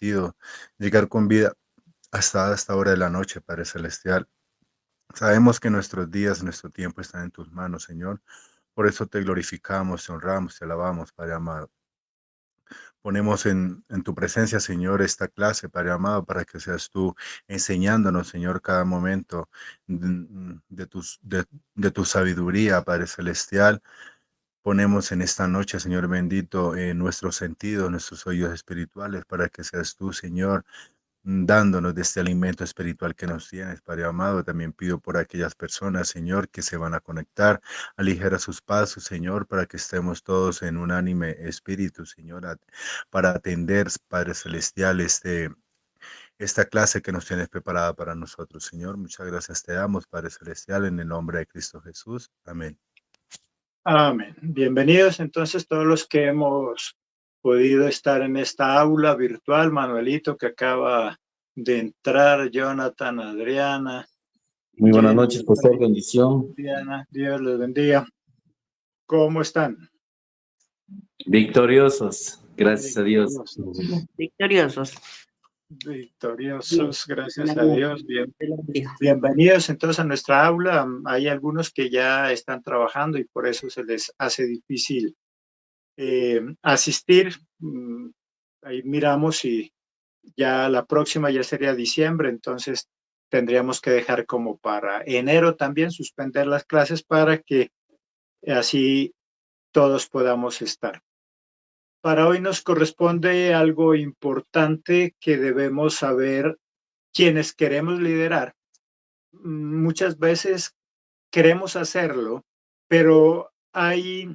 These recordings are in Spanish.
permitido llegar con vida hasta esta hora de la noche, Padre Celestial. Sabemos que nuestros días, nuestro tiempo están en tus manos, Señor. Por eso te glorificamos, te honramos, te alabamos, Padre amado. Ponemos en tu presencia, Señor, esta clase, Padre amado, para que seas tú enseñándonos, Señor, cada momento de tu sabiduría, Padre Celestial. Ponemos en esta noche, Señor bendito, nuestros sentidos, nuestros oídos espirituales, para que seas tú, Señor, dándonos de este alimento espiritual que nos tienes, Padre amado. También pido por aquellas personas, Señor, que se van a conectar, aligera sus pasos, Señor, para que estemos todos en unánime espíritu, Señor, para atender, Padre Celestial, esta clase que nos tienes preparada para nosotros, Señor. Muchas gracias te damos, Padre Celestial, en el nombre de Cristo Jesús. Amén. Amén. Bienvenidos entonces todos los que hemos podido estar en esta aula virtual. Manuelito, que acaba de entrar, Jonathan, Adriana. Muy buenas noches, pastor, bendición. Diana, Dios les bendiga. ¿Cómo están? Victoriosos, gracias a Dios. Victoriosos. Victoriosos, gracias a Dios. Bienvenidos entonces a nuestra aula. Hay algunos que ya están trabajando y por eso se les hace difícil asistir. Ahí miramos y ya la próxima ya sería diciembre, entonces tendríamos que dejar como para enero también suspender las clases para que así todos podamos estar. Para hoy nos corresponde algo importante que debemos saber quienes queremos liderar. Muchas veces queremos hacerlo, pero hay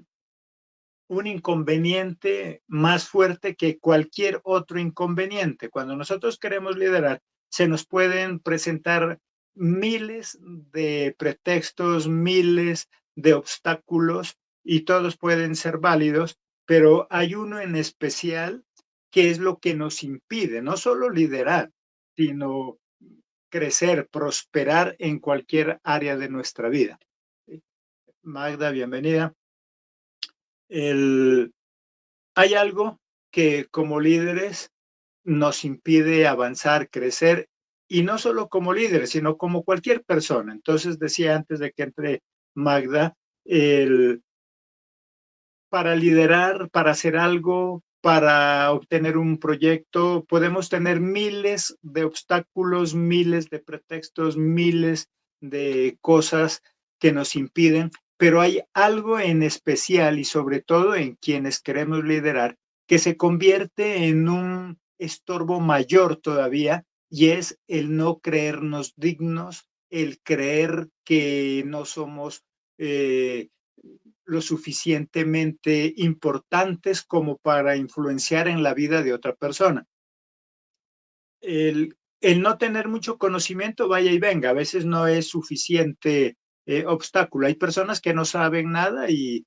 un inconveniente más fuerte que cualquier otro inconveniente. Cuando nosotros queremos liderar, se nos pueden presentar miles de pretextos, miles de obstáculos y todos pueden ser válidos, pero hay uno en especial que es lo que nos impide no solo liderar, sino crecer, prosperar en cualquier área de nuestra vida. Magda, bienvenida. Hay algo que como líderes nos impide avanzar, crecer, y no solo como líderes, sino como cualquier persona. Entonces decía antes de que entre Magda, para liderar, para hacer algo, para obtener un proyecto, podemos tener miles de obstáculos, miles de pretextos, miles de cosas que nos impiden, pero hay algo en especial y sobre todo en quienes queremos liderar que se convierte en un estorbo mayor todavía, y es el no creernos dignos, el creer que no somos lo suficientemente importantes como para influenciar en la vida de otra persona. El no tener mucho conocimiento, vaya y venga, a veces no es suficiente obstáculo. Hay personas que no saben nada y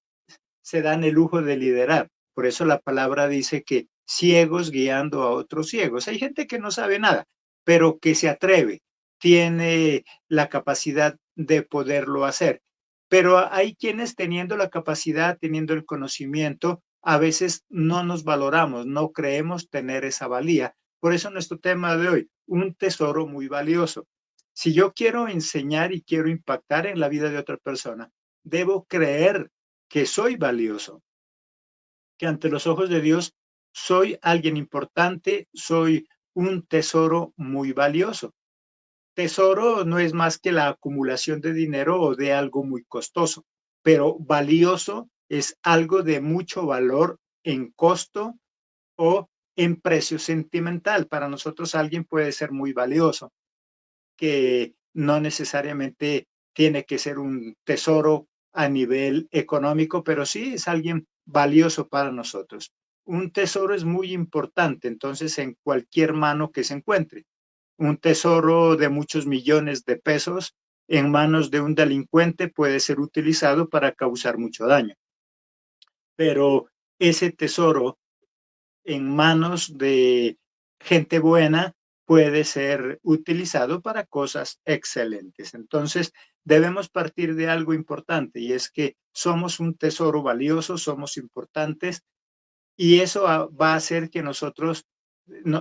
se dan el lujo de liderar. Por eso la palabra dice que ciegos guiando a otros ciegos. Hay gente que no sabe nada, pero que se atreve, tiene la capacidad de poderlo hacer. Pero hay quienes teniendo la capacidad, teniendo el conocimiento, a veces no nos valoramos, no creemos tener esa valía. Por eso nuestro tema de hoy, un tesoro muy valioso. Si yo quiero enseñar y quiero impactar en la vida de otra persona, debo creer que soy valioso, que ante los ojos de Dios soy alguien importante, soy un tesoro muy valioso. Tesoro no es más que la acumulación de dinero o de algo muy costoso, pero valioso es algo de mucho valor en costo o en precio sentimental. Para nosotros alguien puede ser muy valioso, que no necesariamente tiene que ser un tesoro a nivel económico, pero sí es alguien valioso para nosotros. Un tesoro es muy importante, entonces, en cualquier mano que se encuentre. Un tesoro de muchos millones de pesos en manos de un delincuente puede ser utilizado para causar mucho daño. Pero ese tesoro en manos de gente buena puede ser utilizado para cosas excelentes. Entonces, debemos partir de algo importante, y es que somos un tesoro valioso, somos importantes, y eso va a hacer que nosotros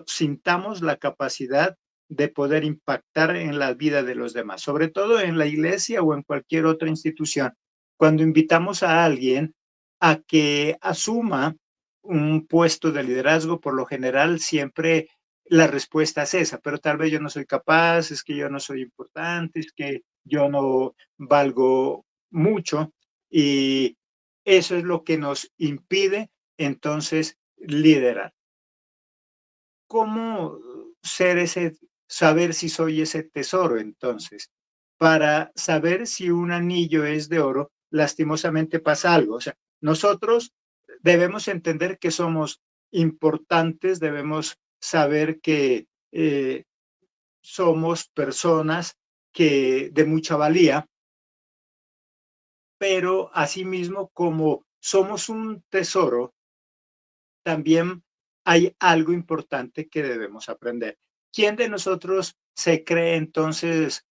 sintamos la capacidad de poder impactar en la vida de los demás, sobre todo en la iglesia o en cualquier otra institución. Cuando invitamos a alguien a que asuma un puesto de liderazgo, por lo general siempre la respuesta es esa, pero tal vez yo no soy capaz, es que yo no soy importante, es que yo no valgo mucho, y eso es lo que nos impide entonces liderar. ¿Cómo saber si soy ese tesoro entonces? Para saber si un anillo es de oro, lastimosamente pasa algo. O sea, nosotros debemos entender que somos importantes, debemos saber que somos personas de mucha valía, pero asimismo, como somos un tesoro, también hay algo importante que debemos aprender. ¿Quién de nosotros se cree entonces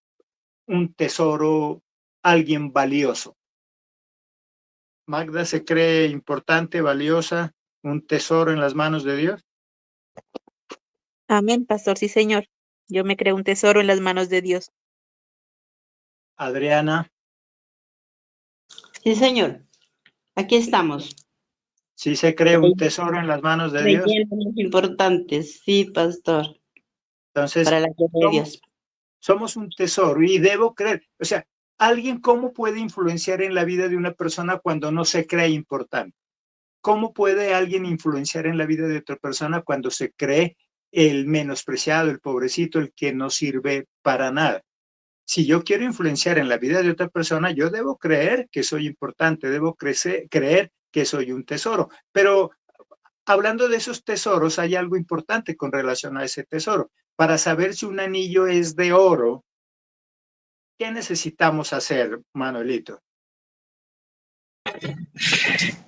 un tesoro, alguien valioso? ¿Magda se cree importante, valiosa, un tesoro en las manos de Dios? Amén, pastor, sí, señor. Yo me creo un tesoro en las manos de Dios. Adriana, Sí, señor. Aquí estamos. ¿sí se cree un tesoro en las manos de Dios? Creyentes importantes. Sí, pastor. Entonces, Para la gloria de Dios. somos un tesoro y debo creer. O sea, ¿alguien cómo puede influenciar en la vida de una persona cuando no se cree importante? ¿Cómo puede alguien influenciar en la vida de otra persona cuando se cree el menospreciado, el pobrecito, el que no sirve para nada? Si yo quiero influenciar en la vida de otra persona, yo debo creer que soy importante, debo creer que soy un tesoro. Pero hablando de esos tesoros, hay algo importante con relación a ese tesoro. Para saber si un anillo es de oro, ¿qué necesitamos hacer, Manuelito?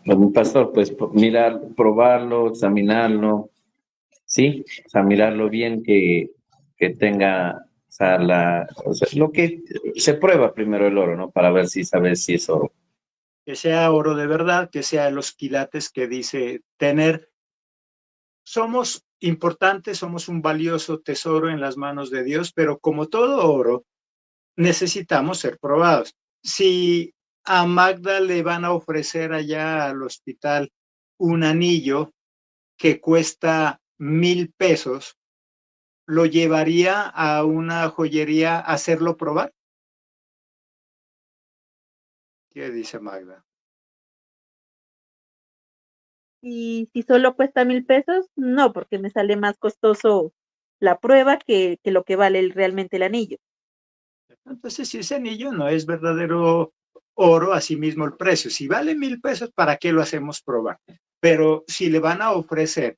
Mi pastor, pues mirar, probarlo, examinarlo, sí, o sea, mirarlo bien, que tenga, o sea, lo que se prueba primero el oro, ¿no? Para ver si sabes si es oro. Que sea oro de verdad, que sea los quilates que dice tener. Somos importantes, somos un valioso tesoro en las manos de Dios, pero como todo oro, necesitamos ser probados. Si a Magda le van a ofrecer allá al hospital un anillo que cuesta 1,000 pesos, ¿lo llevaría a una joyería a hacerlo probar? ¿Qué dice Magda? Y si solo cuesta 1,000 pesos, no, porque me sale más costoso la prueba que lo que vale realmente el anillo. Entonces, si ese anillo no es verdadero oro, asimismo el precio. Si vale 1,000 pesos, ¿para qué lo hacemos probar? Pero si le van a ofrecer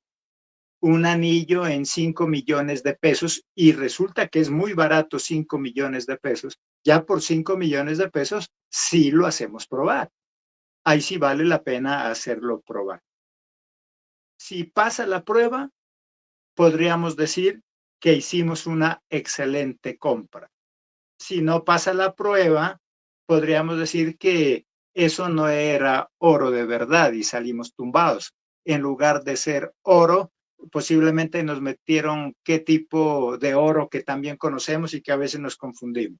un anillo en 5 millones de pesos y resulta que es muy barato 5 millones de pesos, ya por 5 millones de pesos sí lo hacemos probar. Ahí sí vale la pena hacerlo probar. Si pasa la prueba, podríamos decir que hicimos una excelente compra. Si no pasa la prueba, podríamos decir que eso no era oro de verdad y salimos tumbados. En lugar de ser oro, posiblemente nos metieron qué tipo de oro que también conocemos y que a veces nos confundimos.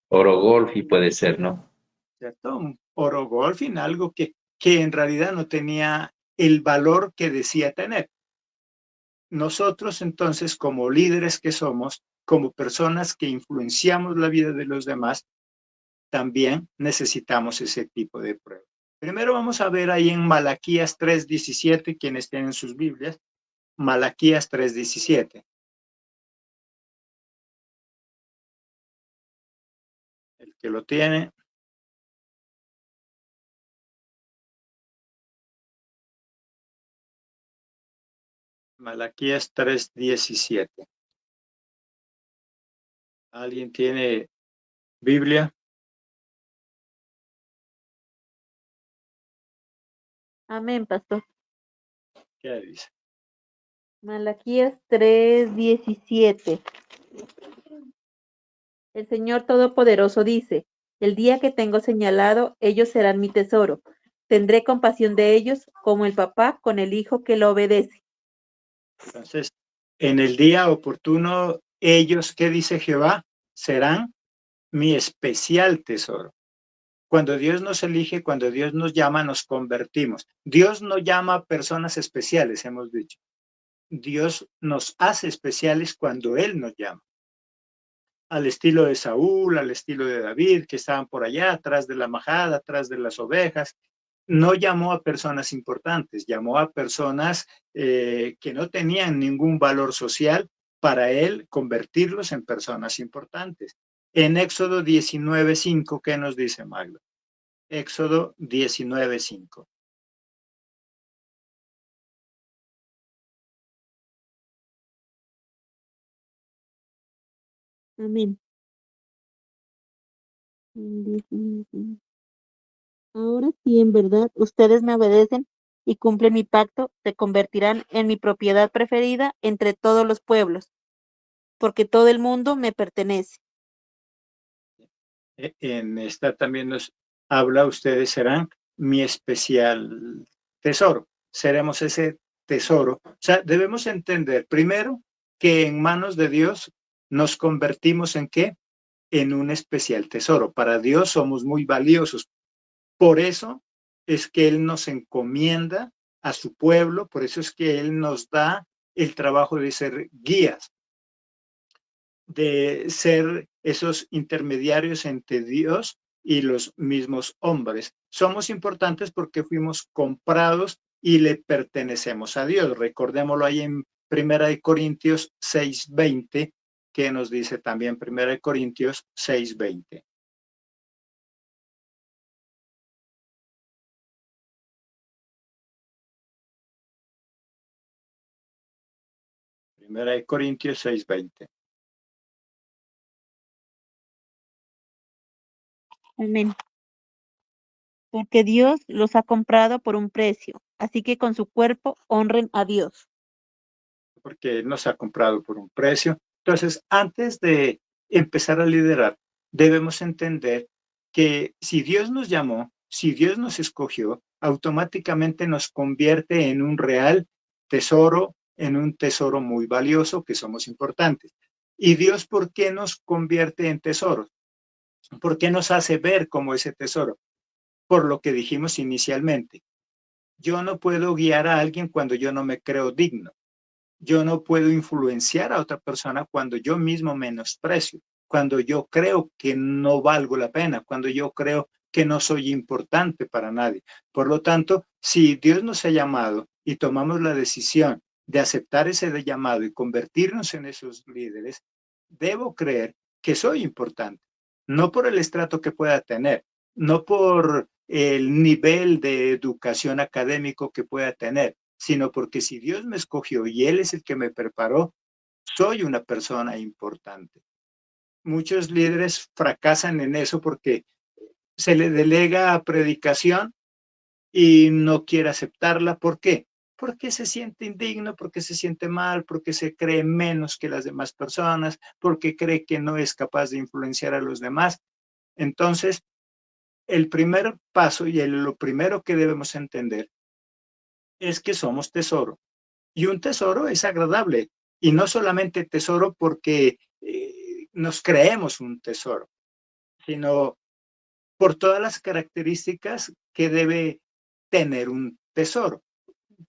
Oro golf y puede ser, ¿no? ¿Cierto? Un oro golfing, algo que en realidad no tenía el valor que decía tener. Nosotros entonces, como líderes que somos, como personas que influenciamos la vida de los demás, también necesitamos ese tipo de prueba. Primero vamos a ver ahí en Malaquías 3:17, quienes tienen sus Biblias, Malaquías 3:17. El que lo tiene. Malaquías 3:17. ¿Alguien tiene Biblia? Amén, pastor. ¿Qué dice? Malaquías 3:17. El Señor Todopoderoso dice: el día que tengo señalado, ellos serán mi tesoro, Tendré compasión de ellos como el papá con el hijo que lo obedece. Entonces, en el día oportuno, ellos, ¿qué dice Jehová? Serán mi especial tesoro. Cuando Dios nos elige, cuando Dios nos llama, nos convertimos. Dios no llama a personas especiales, hemos dicho. Dios nos hace especiales cuando Él nos llama. Al estilo de Saúl, al estilo de David, que estaban por allá, atrás de la majada, atrás de las ovejas. No llamó a personas importantes, llamó a personas que no tenían ningún valor social para Él convertirlos en personas importantes. En Éxodo 19:5, ¿qué nos dice Magda? Éxodo 19:5. Amén. Ahora sí, en verdad, ustedes me obedecen y cumplen mi pacto, se convertirán en mi propiedad preferida entre todos los pueblos, porque todo el mundo me pertenece. En esta también nos habla, ustedes serán mi especial tesoro, seremos ese tesoro. O sea, debemos entender primero que en manos de Dios nos convertimos en qué? En un especial tesoro. Para Dios somos muy valiosos. Por eso es que Él nos encomienda a su pueblo, por eso es que Él nos da el trabajo de ser guías, de ser esos intermediarios entre Dios y los mismos hombres. Somos importantes porque fuimos comprados y le pertenecemos a Dios. Recordémoslo ahí en 1 Corintios 6:20, que nos dice también 1 Corintios 6:20. Primera de Corintios 6:20. Amén. Porque Dios los ha comprado por un precio, así que con su cuerpo honren a Dios. Porque Él nos ha comprado por un precio. Entonces, antes de empezar a liderar, debemos entender que si Dios nos llamó, si Dios nos escogió, automáticamente nos convierte en un real tesoro, en un tesoro muy valioso, que somos importantes. ¿Y Dios por qué nos convierte en tesoros? ¿Por qué nos hace ver como ese tesoro? Por lo que dijimos inicialmente. Yo no puedo guiar a alguien cuando yo no me creo digno. Yo no puedo influenciar a otra persona cuando yo mismo menosprecio, cuando yo creo que no valgo la pena, cuando yo creo que no soy importante para nadie. Por lo tanto, si Dios nos ha llamado y tomamos la decisión de aceptar ese llamado y convertirnos en esos líderes, debo creer que soy importante, no por el estrato que pueda tener, no por el nivel de educación académico que pueda tener, sino porque si Dios me escogió y Él es el que me preparó, soy una persona importante. Muchos líderes fracasan en eso porque se le delega predicación y no quiere aceptarla. ¿Por qué? Porque se siente indigno, porque se siente mal, porque se cree menos que las demás personas, porque cree que no es capaz de influenciar a los demás. Entonces, el primer paso y lo primero que debemos entender es que somos tesoro. Y un tesoro es agradable. Y no solamente tesoro porque nos creemos un tesoro, sino por todas las características que debe tener un tesoro.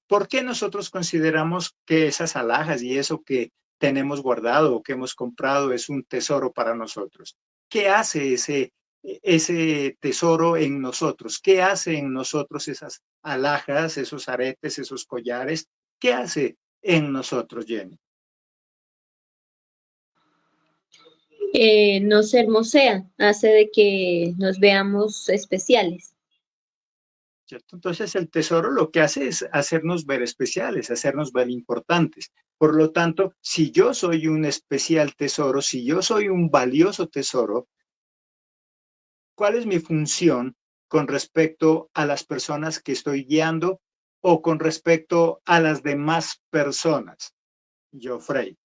¿Por qué nosotros consideramos que esas alhajas y eso que tenemos guardado o que hemos comprado es un tesoro para nosotros? ¿Qué hace ese tesoro en nosotros? ¿Qué hace en nosotros esas alhajas, esos aretes, esos collares? ¿Qué hace en nosotros, Jenny? Nos hermosea, hace de que nos veamos especiales. ¿Cierto? Entonces el tesoro lo que hace es hacernos ver especiales, hacernos ver importantes. Por lo tanto, si yo soy un especial tesoro, si yo soy un valioso tesoro, ¿cuál es mi función con respecto a las personas que estoy guiando o con respecto a las demás personas? Geoffrey.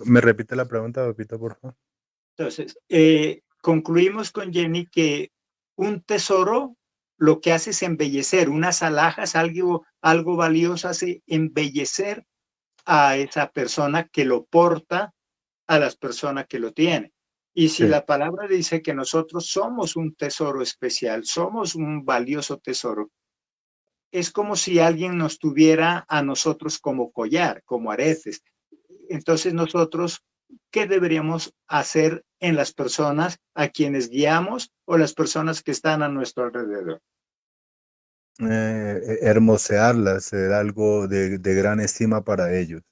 ¿Me repite la pregunta, Pepito, por favor? Entonces, concluimos con Jenny que un tesoro lo que hace es embellecer, unas alhajas, algo valioso, hace embellecer a esa persona que lo porta, a las personas que lo tienen. Y si Sí. la palabra dice que nosotros somos un tesoro especial, somos un valioso tesoro, es como si alguien nos tuviera a nosotros como collar, como aretes. Entonces nosotros, ¿qué deberíamos hacer en las personas a quienes guiamos o las personas que están a nuestro alrededor? Hermosearlas, ser algo de gran estima para ellos.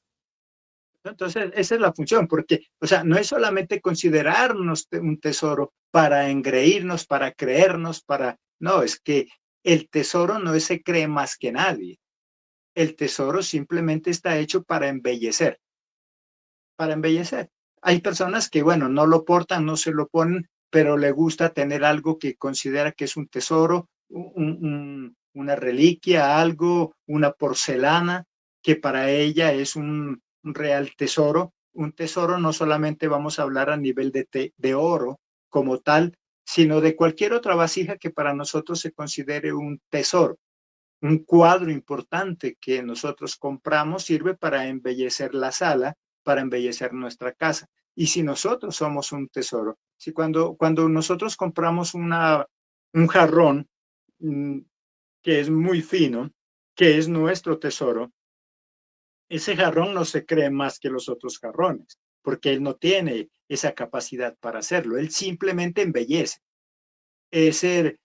Entonces, esa es la función, porque, o sea, no es solamente considerarnos un tesoro para engreírnos, para creernos, no, es que el tesoro no se cree más que nadie. El tesoro simplemente está hecho para embellecer, para embellecer. Hay personas que, bueno, no lo portan, no se lo ponen, pero le gusta tener algo que considera que es un tesoro, una reliquia, algo, una porcelana, que para ella es un real tesoro. Un tesoro no solamente vamos a hablar a nivel de oro como tal, sino de cualquier otra vasija que para nosotros se considere un tesoro. Un cuadro importante que nosotros compramos sirve para embellecer la sala, para embellecer nuestra casa. Y si nosotros somos un tesoro, si cuando nosotros compramos un jarrón que es muy fino, que es nuestro tesoro, ese jarrón no se cree más que los otros jarrones, porque él no tiene esa capacidad para hacerlo. Él simplemente embellece. Ese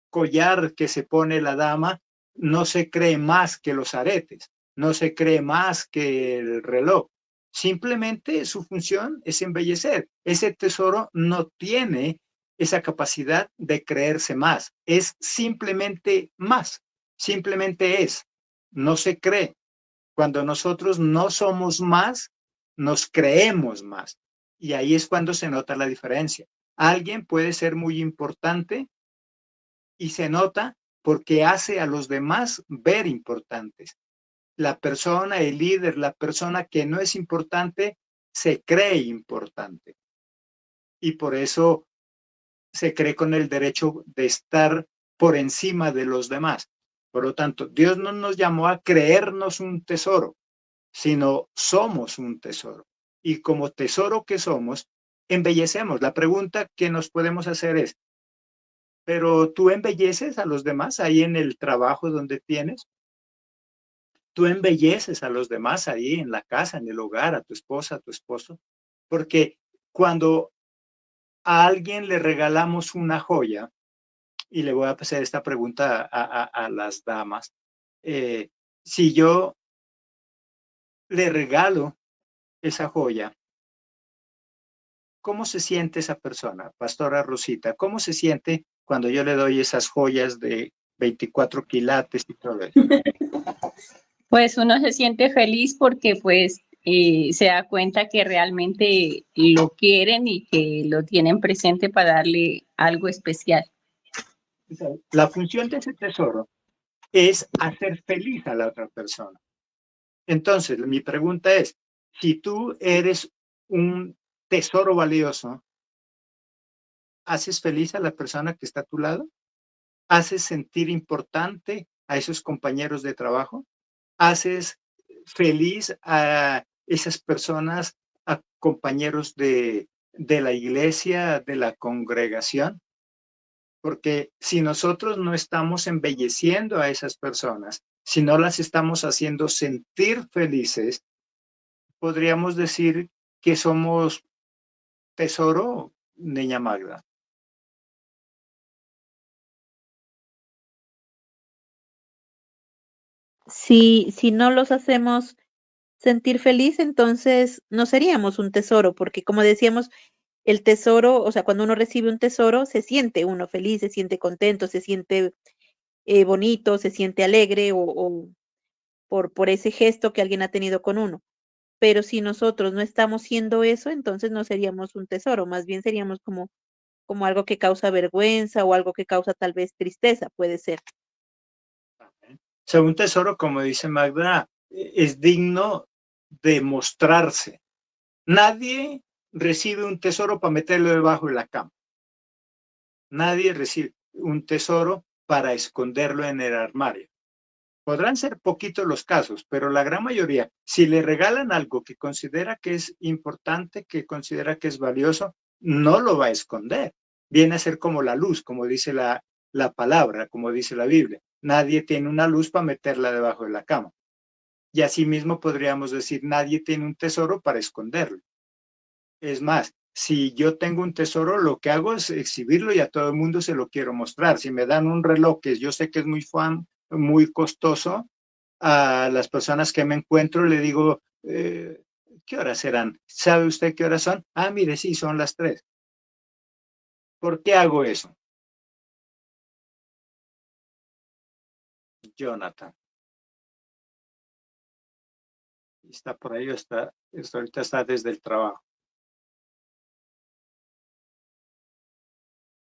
collar que se pone la dama no se cree más que los aretes, no se cree más que el reloj. Simplemente su función es embellecer. Ese tesoro no tiene esa capacidad de creerse más. Es simplemente más. Simplemente es. No se cree. Cuando nosotros no somos más, nos creemos más. Y ahí es cuando se nota la diferencia. Alguien puede ser muy importante y se nota porque hace a los demás ver importantes. La persona, el líder, la persona que no es importante, se cree importante. Y por eso se cree con el derecho de estar por encima de los demás. Por lo tanto, Dios no nos llamó a creernos un tesoro, sino somos un tesoro. Y como tesoro que somos, embellecemos. La pregunta que nos podemos hacer es, ¿pero tú embelleces a los demás ahí en el trabajo donde tienes? ¿Tú embelleces a los demás ahí en la casa, en el hogar, a tu esposa, a tu esposo? Porque cuando a alguien le regalamos una joya, y le voy a hacer esta pregunta a las damas, si yo le regalo esa joya, ¿cómo se siente esa persona, Pastora Rosita? ¿Cómo se siente cuando yo le doy esas joyas de 24 quilates y todo eso? Pues uno se siente feliz porque pues se da cuenta que realmente lo quieren y que lo tienen presente para darle algo especial. La función de ese tesoro es hacer feliz a la otra persona. Entonces, mi pregunta es, si tú eres un tesoro valioso, ¿haces feliz a la persona que está a tu lado? ¿Haces sentir importante a esos compañeros de trabajo? ¿Haces feliz a esas personas, a compañeros de la iglesia, de la congregación? Porque si nosotros no estamos embelleciendo a esas personas, si no las estamos haciendo sentir felices, podríamos decir que somos tesoro, niña Magda. Si no los hacemos sentir feliz, entonces no seríamos un tesoro, porque como decíamos, el tesoro, o sea, cuando uno recibe un tesoro, se siente uno feliz, se siente contento, se siente bonito, se siente alegre o por ese gesto que alguien ha tenido con uno. Pero si nosotros no estamos siendo eso, entonces no seríamos un tesoro, más bien seríamos como algo que causa vergüenza o algo que causa tal vez tristeza, puede ser. O sea, un tesoro, como dice Magda, es digno de mostrarse. Nadie recibe un tesoro para meterlo debajo de la cama. Nadie recibe un tesoro para esconderlo en el armario. Podrán ser poquitos los casos, pero la gran mayoría, si le regalan algo que considera que es importante, que considera que es valioso, no lo va a esconder. Viene a ser como la luz, como dice la palabra, como dice la Biblia. Nadie tiene una luz para meterla debajo de la cama. Y asimismo podríamos decir, nadie tiene un tesoro para esconderlo. Es más, si yo tengo un tesoro, lo que hago es exhibirlo y a todo el mundo se lo quiero mostrar. Si me dan un reloj que yo sé que es muy costoso, a las personas que me encuentro le digo, ¿qué horas serán? ¿Sabe usted qué horas son? Ah, mire, sí, son las 3. ¿Por qué hago eso? Jonathan. Está por ahí, ahorita está desde el trabajo.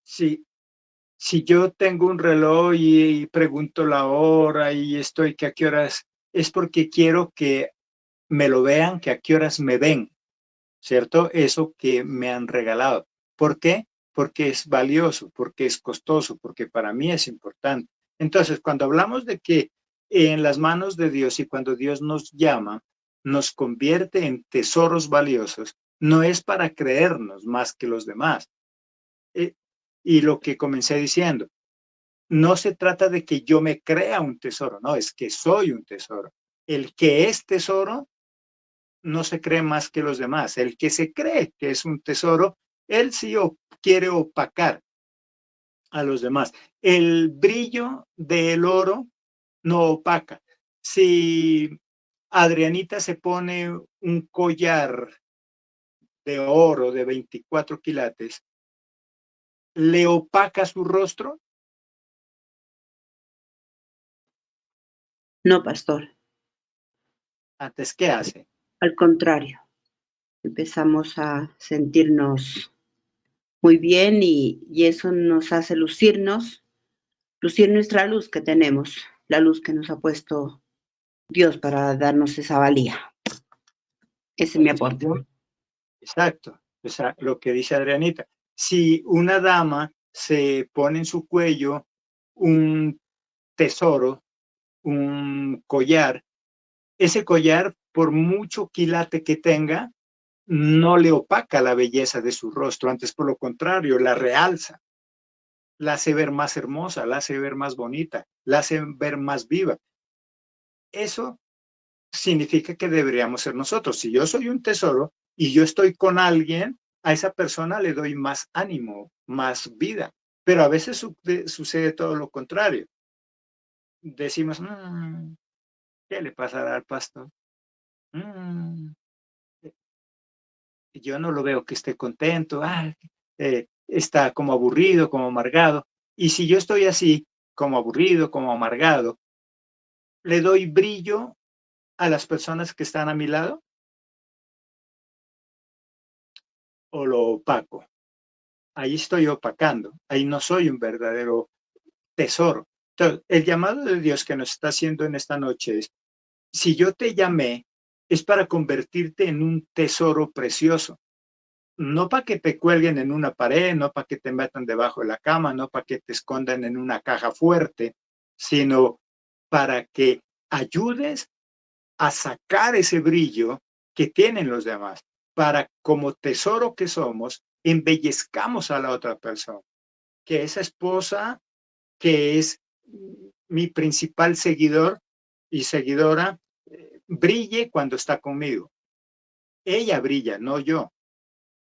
Sí, si yo tengo un reloj y pregunto la hora y estoy que a qué horas, es porque quiero que me lo vean, que a qué horas me ven, ¿cierto? Eso que me han regalado. ¿Por qué? Porque es valioso, porque es costoso, porque para mí es importante. Entonces, cuando hablamos de que en las manos de Dios y cuando Dios nos llama, nos convierte en tesoros valiosos, no es para creernos más que los demás. Y lo que comencé diciendo, no se trata de que yo me crea un tesoro, no, es que soy un tesoro. El que es tesoro no se cree más que los demás. El que se cree que es un tesoro, él sí quiere opacar a los demás. El brillo del oro no opaca. Si Adrianita se pone un collar de oro de 24 quilates, ¿le opaca su rostro? No, pastor. Antes, ¿qué hace? Al contrario, empezamos a sentirnos muy bien y eso nos hace lucir nuestra luz que tenemos, la luz que nos ha puesto Dios para darnos esa valía. Ese es mi aporte. Exacto, o sea, lo que dice Adrianita. Si una dama se pone en su cuello un tesoro, un collar, ese collar, por mucho quilate que tenga, no le opaca la belleza de su rostro, antes por lo contrario, la realza, la hace ver más hermosa, la hace ver más bonita, la hace ver más viva. Eso significa que deberíamos ser nosotros. Si yo soy un tesoro y yo estoy con alguien, a esa persona le doy más ánimo, más vida. Pero a veces sucede todo lo contrario. Decimos, ¿qué le pasará al pastor? Yo no lo veo que esté contento, está como aburrido, como amargado. Y si yo estoy así, como aburrido, como amargado, ¿le doy brillo a las personas que están a mi lado? ¿O lo opaco? Ahí estoy opacando, ahí no soy un verdadero tesoro. Entonces, el llamado de Dios que nos está haciendo en esta noche es, si yo te llamé, es para convertirte en un tesoro precioso. No para que te cuelguen en una pared, no para que te metan debajo de la cama, no para que te escondan en una caja fuerte, sino para que ayudes a sacar ese brillo que tienen los demás, para como tesoro que somos, embellezcamos a la otra persona, que esa esposa que es mi principal seguidor y seguidora, brille cuando está conmigo. Ella brilla, no yo.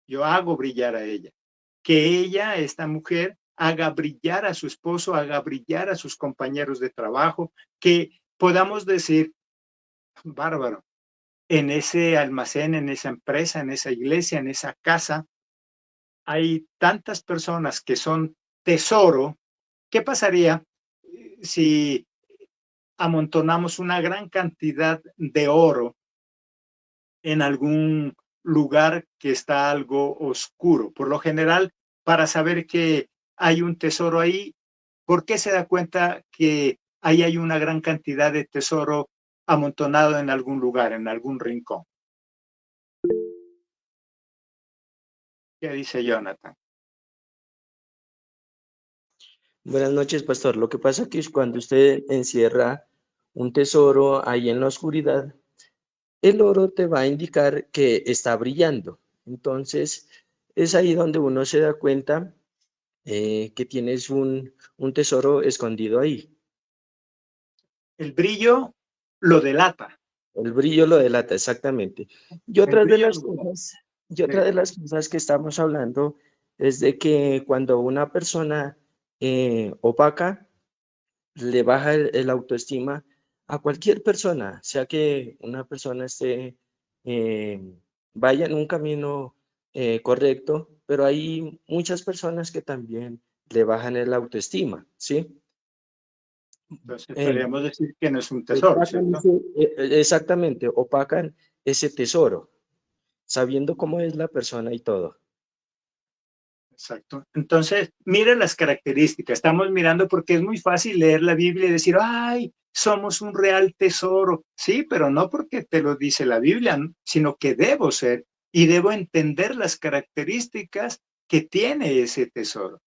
Yo hago brillar a ella. Que ella, esta mujer, haga brillar a su esposo, haga brillar a sus compañeros de trabajo, que podamos decir, bárbaro, en ese almacén, en esa empresa, en esa iglesia, en esa casa, hay tantas personas que son tesoro. ¿Qué pasaría si amontonamos una gran cantidad de oro en algún lugar que está algo oscuro? Por lo general, para saber que hay un tesoro ahí, ¿por qué se da cuenta que ahí hay una gran cantidad de tesoro amontonado en algún lugar, en algún rincón? ¿Qué dice Jonathan? Buenas noches, pastor. Lo que pasa es que cuando usted encierra un tesoro ahí en la oscuridad, el oro te va a indicar que está brillando. Entonces, es ahí donde uno se da cuenta que tienes un tesoro escondido ahí. El brillo lo delata. El brillo lo delata, exactamente. Y El otra de brillo las lo delata. cosas, que estamos hablando es de que cuando una persona opaca, le baja el autoestima a cualquier persona, sea que una persona esté, vaya en un camino correcto, pero hay muchas personas que también le bajan el autoestima, ¿sí? Entonces Eh, podríamos decir que no es un tesoro, Opacan ¿cierto? exactamente, opacan ese tesoro, sabiendo cómo es la persona y todo. Exacto. Entonces, mire las características. Estamos mirando porque es muy fácil leer la Biblia y decir, ay, somos un real tesoro. Sí, pero no porque te lo dice la Biblia, sino que debo ser y debo entender las características que tiene ese tesoro.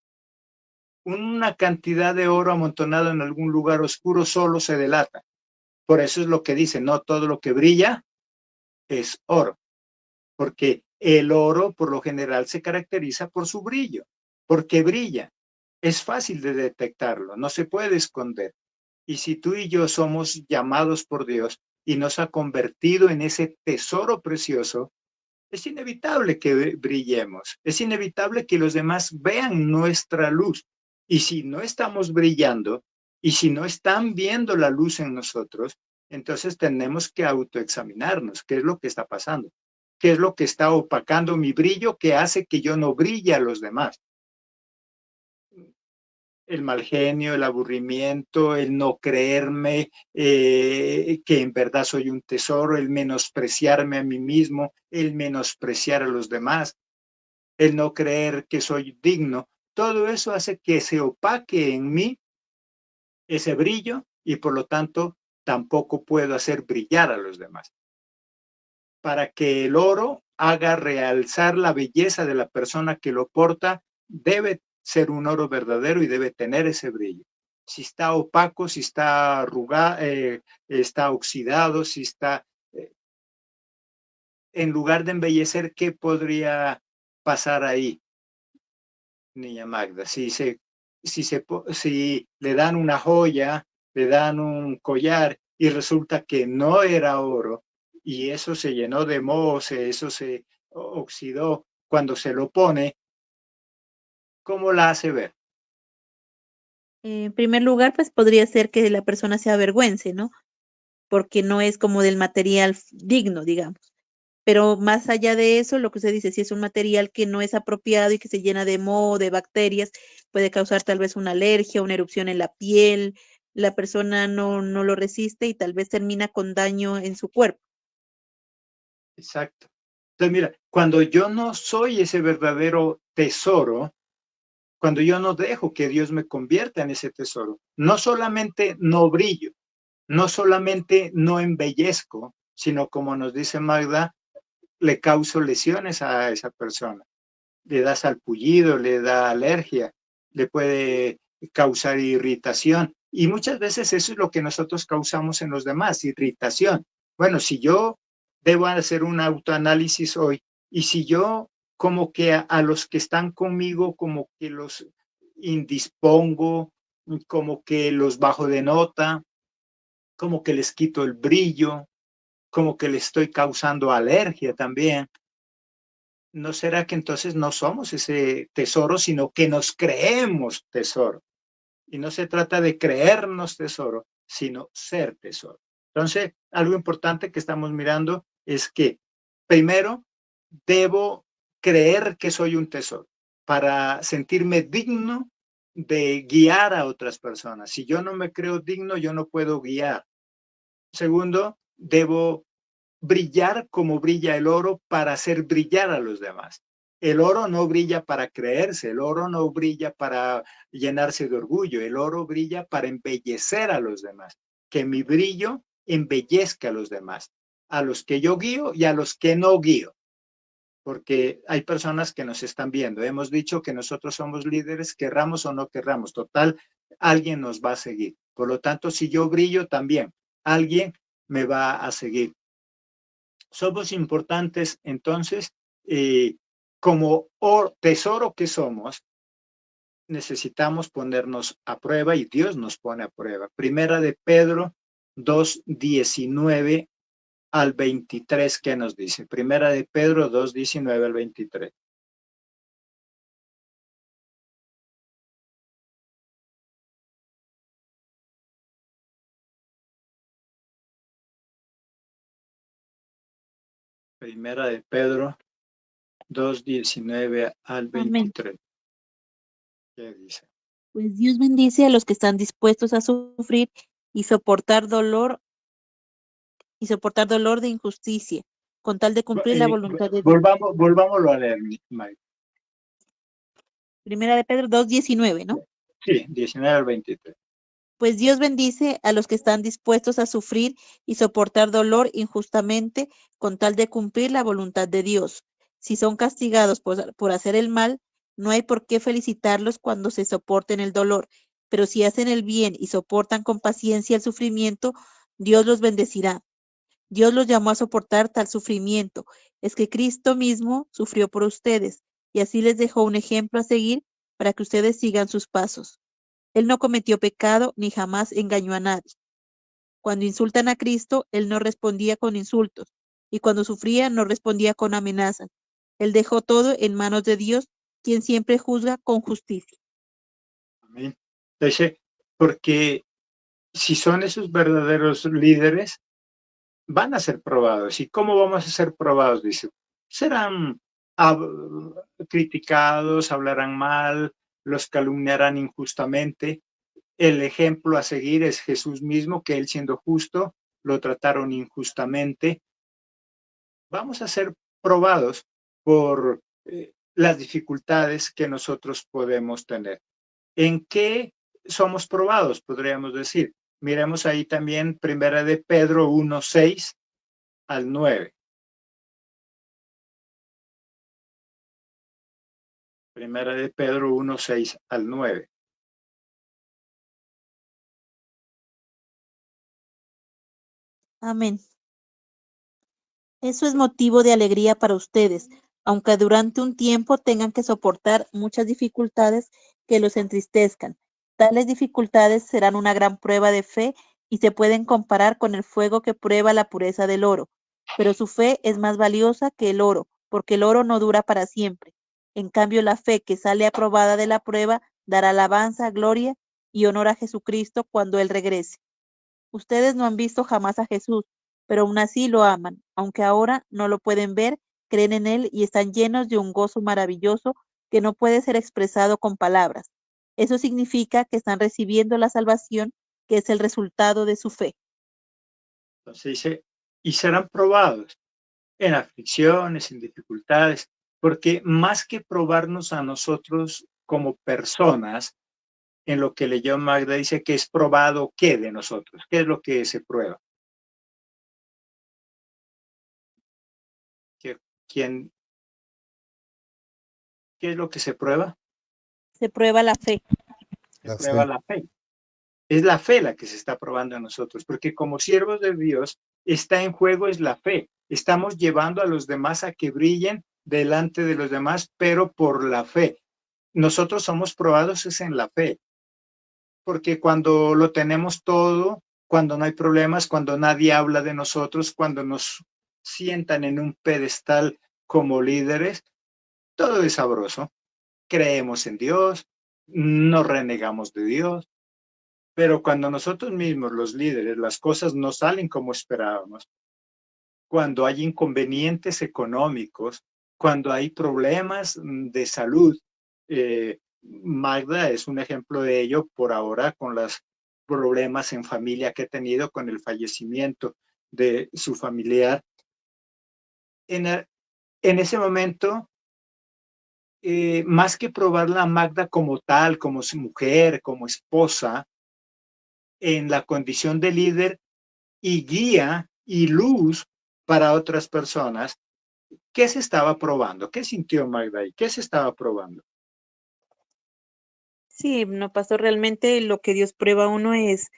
Una cantidad de oro amontonado en algún lugar oscuro solo se delata. Por eso es lo que dice, no todo lo que brilla es oro, porque el oro por lo general se caracteriza por su brillo, porque brilla. Es fácil de detectarlo, no se puede esconder. Y si tú y yo somos llamados por Dios y nos ha convertido en ese tesoro precioso, es inevitable que brillemos, es inevitable que los demás vean nuestra luz. Y si no estamos brillando y si no están viendo la luz en nosotros, entonces tenemos que autoexaminarnos. ¿Qué es lo que está pasando? ¿Qué es lo que está opacando mi brillo que hace que yo no brille a los demás? El mal genio, el aburrimiento, el no creerme que en verdad soy un tesoro, el menospreciarme a mí mismo, el menospreciar a los demás, el no creer que soy digno. Todo eso hace que se opaque en mí ese brillo y por lo tanto tampoco puedo hacer brillar a los demás. Para que el oro haga realzar la belleza de la persona que lo porta, debe ser un oro verdadero y debe tener ese brillo. Si está opaco, si está arrugado, está oxidado, si está, en lugar de embellecer, ¿qué podría pasar ahí, niña Magda? Si le dan una joya, le dan un collar y resulta que no era oro y eso se llenó de moho, eso se oxidó cuando se lo pone, ¿cómo la hace ver? En primer lugar, pues podría ser que la persona se avergüence, ¿no? Porque no es como del material digno, digamos. Pero más allá de eso, lo que usted dice, si es un material que no es apropiado y que se llena de moho, de bacterias, puede causar tal vez una alergia, una erupción en la piel, la persona no lo resiste y tal vez termina con daño en su cuerpo. Exacto. Entonces, mira, cuando yo no soy ese verdadero tesoro, cuando yo no dejo que Dios me convierta en ese tesoro, no solamente no brillo, no solamente no embellezco, sino como nos dice Magda, le causo lesiones a esa persona. Le da salpullido, le da alergia, le puede causar irritación. Y muchas veces eso es lo que nosotros causamos en los demás, irritación. Bueno, si yo debo hacer un autoanálisis hoy y si yo como que a los que están conmigo como que los indispongo, como que los bajo de nota, como que les quito el brillo, como que les estoy causando alergia también. ¿No será que entonces no somos ese tesoro, sino que nos creemos tesoro? Y no se trata de creernos tesoro, sino ser tesoro. Entonces, algo importante que estamos mirando es que, primero, debo creer que soy un tesoro para sentirme digno de guiar a otras personas. Si yo no me creo digno, yo no puedo guiar. Segundo, debo brillar como brilla el oro para hacer brillar a los demás. El oro no brilla para creerse, el oro no brilla para llenarse de orgullo, el oro brilla para embellecer a los demás, que mi brillo embellezca a los demás, a los que yo guío y a los que no guío. porque hay personas que nos están viendo. Hemos dicho que nosotros somos líderes, querramos o no querramos. Total, alguien nos va a seguir. Por lo tanto, si yo brillo también, alguien me va a seguir. Somos importantes, entonces, como tesoro que somos, necesitamos ponernos a prueba y Dios nos pone a prueba. Primera de Pedro 2:19 al 23, ¿qué nos dice? Primera de Pedro 2:19 al 23. Primera de Pedro 2:19 al Amén. 23. ¿Qué dice? Pues Dios bendice a los que están dispuestos a sufrir y soportar dolor de injusticia, con tal de cumplir la voluntad de Dios. Volvámoslo a leer, Mike. Primera de Pedro 2:19, ¿no? Sí, 19 al 23. Pues Dios bendice a los que están dispuestos a sufrir y soportar dolor injustamente con tal de cumplir la voluntad de Dios. Si son castigados por hacer el mal, no hay por qué felicitarlos cuando se soporten el dolor, pero si hacen el bien y soportan con paciencia el sufrimiento, Dios los bendecirá. Dios los llamó a soportar tal sufrimiento. Es que Cristo mismo sufrió por ustedes y así les dejó un ejemplo a seguir para que ustedes sigan sus pasos. Él no cometió pecado ni jamás engañó a nadie. Cuando insultan a Cristo, Él no respondía con insultos, y cuando sufría no respondía con amenazas. Él dejó todo en manos de Dios, quien siempre juzga con justicia. Amén. Entonces, porque si son esos verdaderos líderes, van a ser probados. ¿Y cómo vamos a ser probados? Dice, serán criticados, hablarán mal, los calumniarán injustamente. El ejemplo a seguir es Jesús mismo, que él siendo justo, lo trataron injustamente. Vamos a ser probados por las dificultades que nosotros podemos tener. ¿En qué somos probados? Podríamos decir. Miremos ahí también Primera de Pedro 1:6 al 9. Primera de Pedro 1:6 al 9. Amén. Eso es motivo de alegría para ustedes, aunque durante un tiempo tengan que soportar muchas dificultades que los entristezcan. Tales dificultades serán una gran prueba de fe y se pueden comparar con el fuego que prueba la pureza del oro. Pero su fe es más valiosa que el oro, porque el oro no dura para siempre. En cambio, la fe que sale aprobada de la prueba dará alabanza, gloria y honor a Jesucristo cuando Él regrese. Ustedes no han visto jamás a Jesús, pero aún así lo aman. Aunque ahora no lo pueden ver, creen en Él y están llenos de un gozo maravilloso que no puede ser expresado con palabras. Eso significa que están recibiendo la salvación, que es el resultado de su fe. Entonces dice, y serán probados en aflicciones, en dificultades, porque más que probarnos a nosotros como personas, en lo que leyó Magda, dice que es probado ¿qué de nosotros? ¿Qué es lo que se prueba? ¿Quién? ¿Qué es lo que se prueba? Se prueba la fe. Se prueba la fe. Es la fe la que se está probando a nosotros, porque como siervos de Dios está en juego es la fe. Estamos llevando a los demás a que brillen delante de los demás, pero por la fe. Nosotros somos probados es en la fe, porque cuando lo tenemos todo, cuando no hay problemas, cuando nadie habla de nosotros, cuando nos sientan en un pedestal como líderes, todo es sabroso. Creemos en Dios, no renegamos de Dios, pero cuando nosotros mismos, los líderes, las cosas no salen como esperábamos, cuando hay inconvenientes económicos, cuando hay problemas de salud, Magda es un ejemplo de ello por ahora con los problemas en familia que ha tenido con el fallecimiento de su familiar. En ese momento, más que probarla a Magda como tal, como su mujer, como esposa, en la condición de líder y guía y luz para otras personas, ¿Qué se estaba probando? ¿Qué sintió Magda ahí? ¿Qué se estaba probando? Sí, no, pastor, realmente lo que Dios prueba a uno es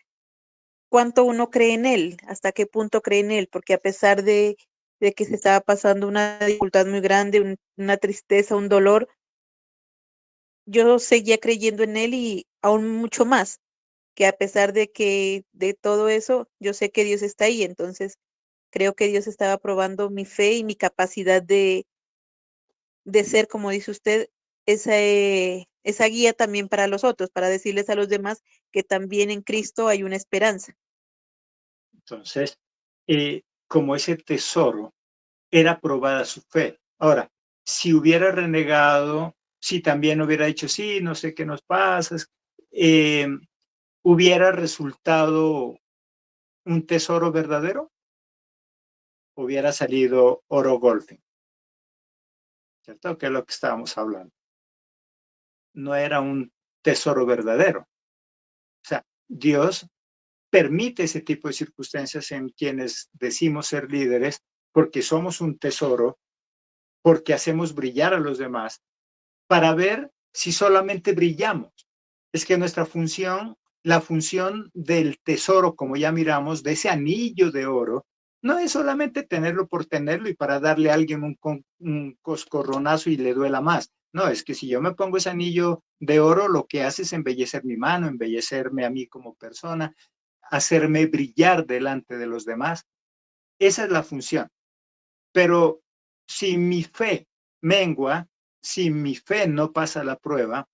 cuánto uno cree en Él, hasta qué punto cree en Él, porque a pesar de que se estaba pasando una dificultad muy grande, una tristeza, un dolor, yo seguía creyendo en Él y aún mucho más, que a pesar de que de todo eso, yo sé que Dios está ahí, entonces creo que Dios estaba probando mi fe y mi capacidad de ser, como dice usted, esa guía también para los otros, para decirles a los demás que también en Cristo hay una esperanza. Entonces, como ese tesoro, era probada su fe. Ahora, si hubiera renegado, si también hubiera dicho, sí, no sé qué nos pasa, eh, ¿hubiera resultado un tesoro verdadero? Hubiera salido oro golfing, ¿cierto? Que es lo que estábamos hablando. No era un tesoro verdadero. O sea, Dios permite ese tipo de circunstancias en quienes decimos ser líderes porque somos un tesoro, porque hacemos brillar a los demás, para ver si solamente brillamos. Es que nuestra función, la función del tesoro, como ya miramos, de ese anillo de oro, no es solamente tenerlo por tenerlo y para darle a alguien un coscorronazo y le duela más. No, es que si yo me pongo ese anillo de oro, lo que hace es embellecer mi mano, embellecerme a mí como persona, hacerme brillar delante de los demás. Esa es la función. Pero si mi fe mengua, si mi fe no pasa la prueba,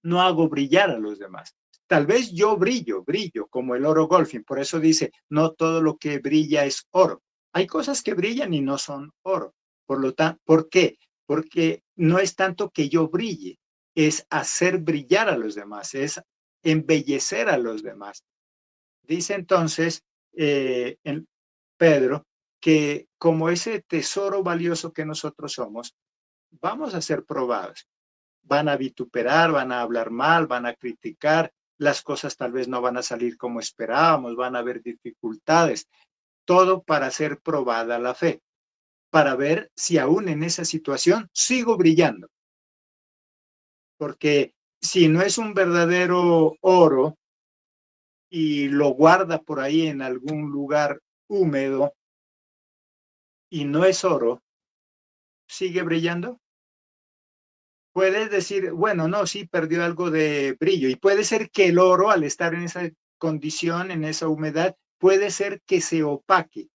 no hago brillar a los demás. Tal vez yo brillo como el oro golfing. Por eso dice, no todo lo que brilla es oro. Hay cosas que brillan y no son oro. Por lo tanto, ¿por qué? Porque no es tanto que yo brille, es hacer brillar a los demás, es embellecer a los demás. Dice entonces en Pedro que como ese tesoro valioso que nosotros somos, vamos a ser probados. Van a vituperar, van a hablar mal, van a criticar, las cosas tal vez no van a salir como esperábamos, van a haber dificultades, todo para ser probada la fe, para ver si aún en esa situación sigo brillando. Porque si no es un verdadero oro y lo guarda por ahí en algún lugar húmedo y no es oro, ¿sigue brillando? Puedes decir, bueno, no, sí perdió algo de brillo. Y puede ser que el oro, al estar en esa condición, en esa humedad, puede ser que se opaque.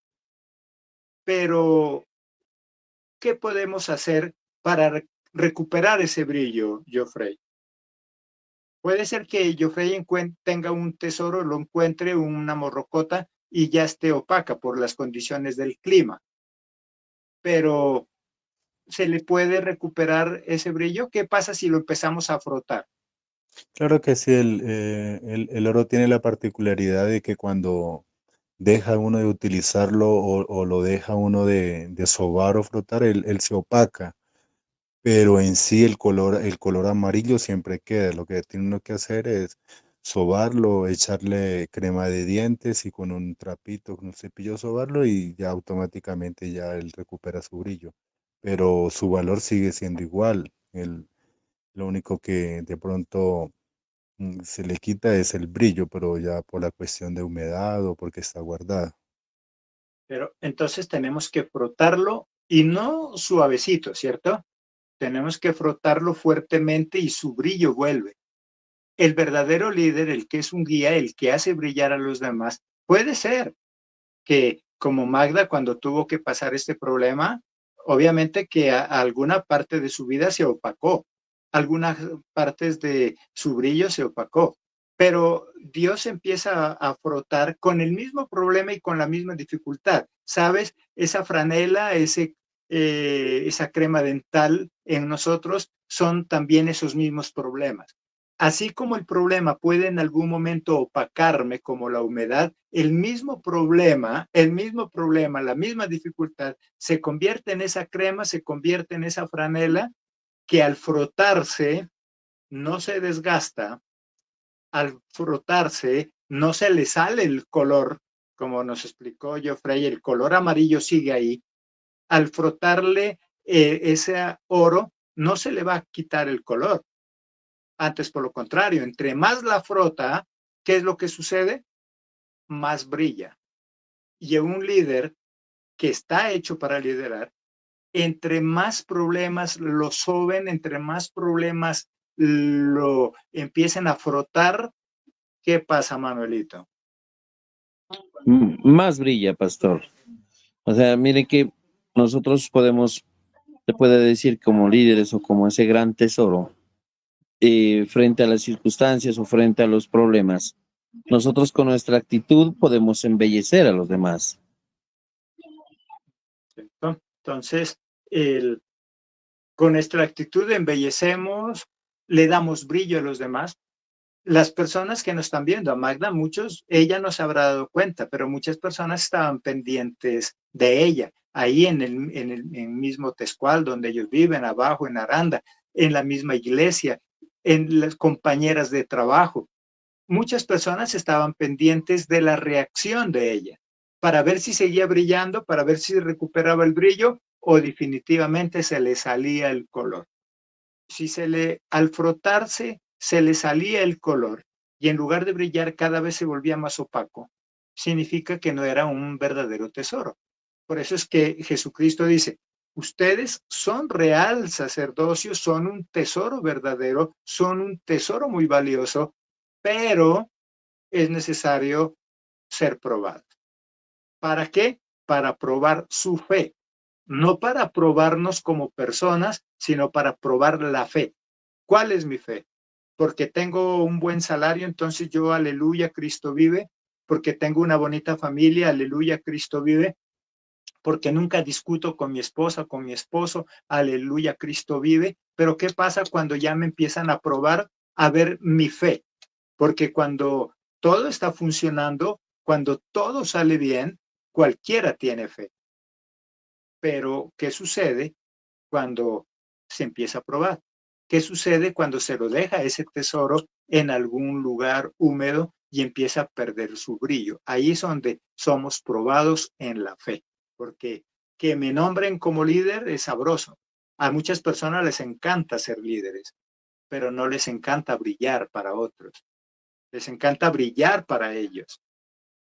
Pero, ¿qué podemos hacer para recuperar ese brillo, Geoffrey? Puede ser que Geoffrey tenga un tesoro, lo encuentre, una morrocota, y ya esté opaca por las condiciones del clima. Pero, ¿se le puede recuperar ese brillo? ¿Qué pasa si lo empezamos a frotar? Claro que sí, el oro tiene la particularidad de que cuando deja uno de utilizarlo o lo deja uno de sobar o frotar, él se opaca, pero en sí el color amarillo siempre queda. Lo que tiene uno que hacer es sobarlo, echarle crema de dientes y con un trapito, con un cepillo sobarlo y ya automáticamente ya él recupera su brillo. Pero su valor sigue siendo igual. Lo único que de pronto se le quita es el brillo, pero ya por la cuestión de humedad o porque está guardado. Pero entonces tenemos que frotarlo y no suavecito, ¿cierto? Tenemos que frotarlo fuertemente y su brillo vuelve. El verdadero líder, el que es un guía, el que hace brillar a los demás, puede ser que como Magda cuando tuvo que pasar este problema, obviamente que alguna parte de su vida se opacó, algunas partes de su brillo se opacó, pero Dios empieza a frotar con el mismo problema y con la misma dificultad. ¿Sabes? Esa franela, esa crema dental en nosotros son también esos mismos problemas. Así como el problema puede en algún momento opacarme como la humedad, el mismo problema, la misma dificultad se convierte en esa crema, se convierte en esa franela que al frotarse no se desgasta, al frotarse no se le sale el color, como nos explicó Geoffrey, el color amarillo sigue ahí, al frotarle ese oro, no se le va a quitar el color. Antes, por lo contrario, entre más la frota, ¿qué es lo que sucede? Más brilla. Y un líder que está hecho para liderar, entre más problemas lo soben, entre más problemas lo empiecen a frotar, ¿qué pasa, Manuelito? Más brilla, pastor. O sea, mire que nosotros podemos, se puede decir como líderes o como ese gran tesoro, frente a las circunstancias o frente a los problemas. Nosotros con nuestra actitud podemos embellecer a los demás. Entonces, con nuestra actitud embellecemos, le damos brillo a los demás. Las personas que nos están viendo, a Magda, ella no se habrá dado cuenta, pero muchas personas estaban pendientes de ella, ahí en el mismo Tescual, donde ellos viven, abajo en Aranda, en la misma iglesia, en las compañeras de trabajo. Muchas personas estaban pendientes de la reacción de ella, para ver si seguía brillando, para ver si recuperaba el brillo o definitivamente se le salía el color. Si al frotarse se le salía el color y en lugar de brillar cada vez se volvía más opaco, significa que no era un verdadero tesoro. Por eso es que Jesucristo dice, ustedes son real sacerdocio, son un tesoro verdadero, son un tesoro muy valioso, pero es necesario ser probado. ¿Para qué? Para probar su fe. No para probarnos como personas, sino para probar la fe. ¿Cuál es mi fe? Porque tengo un buen salario, entonces yo, aleluya, Cristo vive. Porque tengo una bonita familia, aleluya, Cristo vive. Porque nunca discuto con mi esposa, con mi esposo, aleluya, Cristo vive. Pero ¿qué pasa cuando ya me empiezan a probar a ver mi fe? Porque cuando todo está funcionando, cuando todo sale bien, cualquiera tiene fe. Pero, ¿qué sucede cuando se empieza a probar? ¿Qué sucede cuando se lo deja ese tesoro en algún lugar húmedo y empieza a perder su brillo? Ahí es donde somos probados en la fe, porque que me nombren como líder es sabroso. A muchas personas les encanta ser líderes, pero no les encanta brillar para otros. Les encanta brillar para ellos.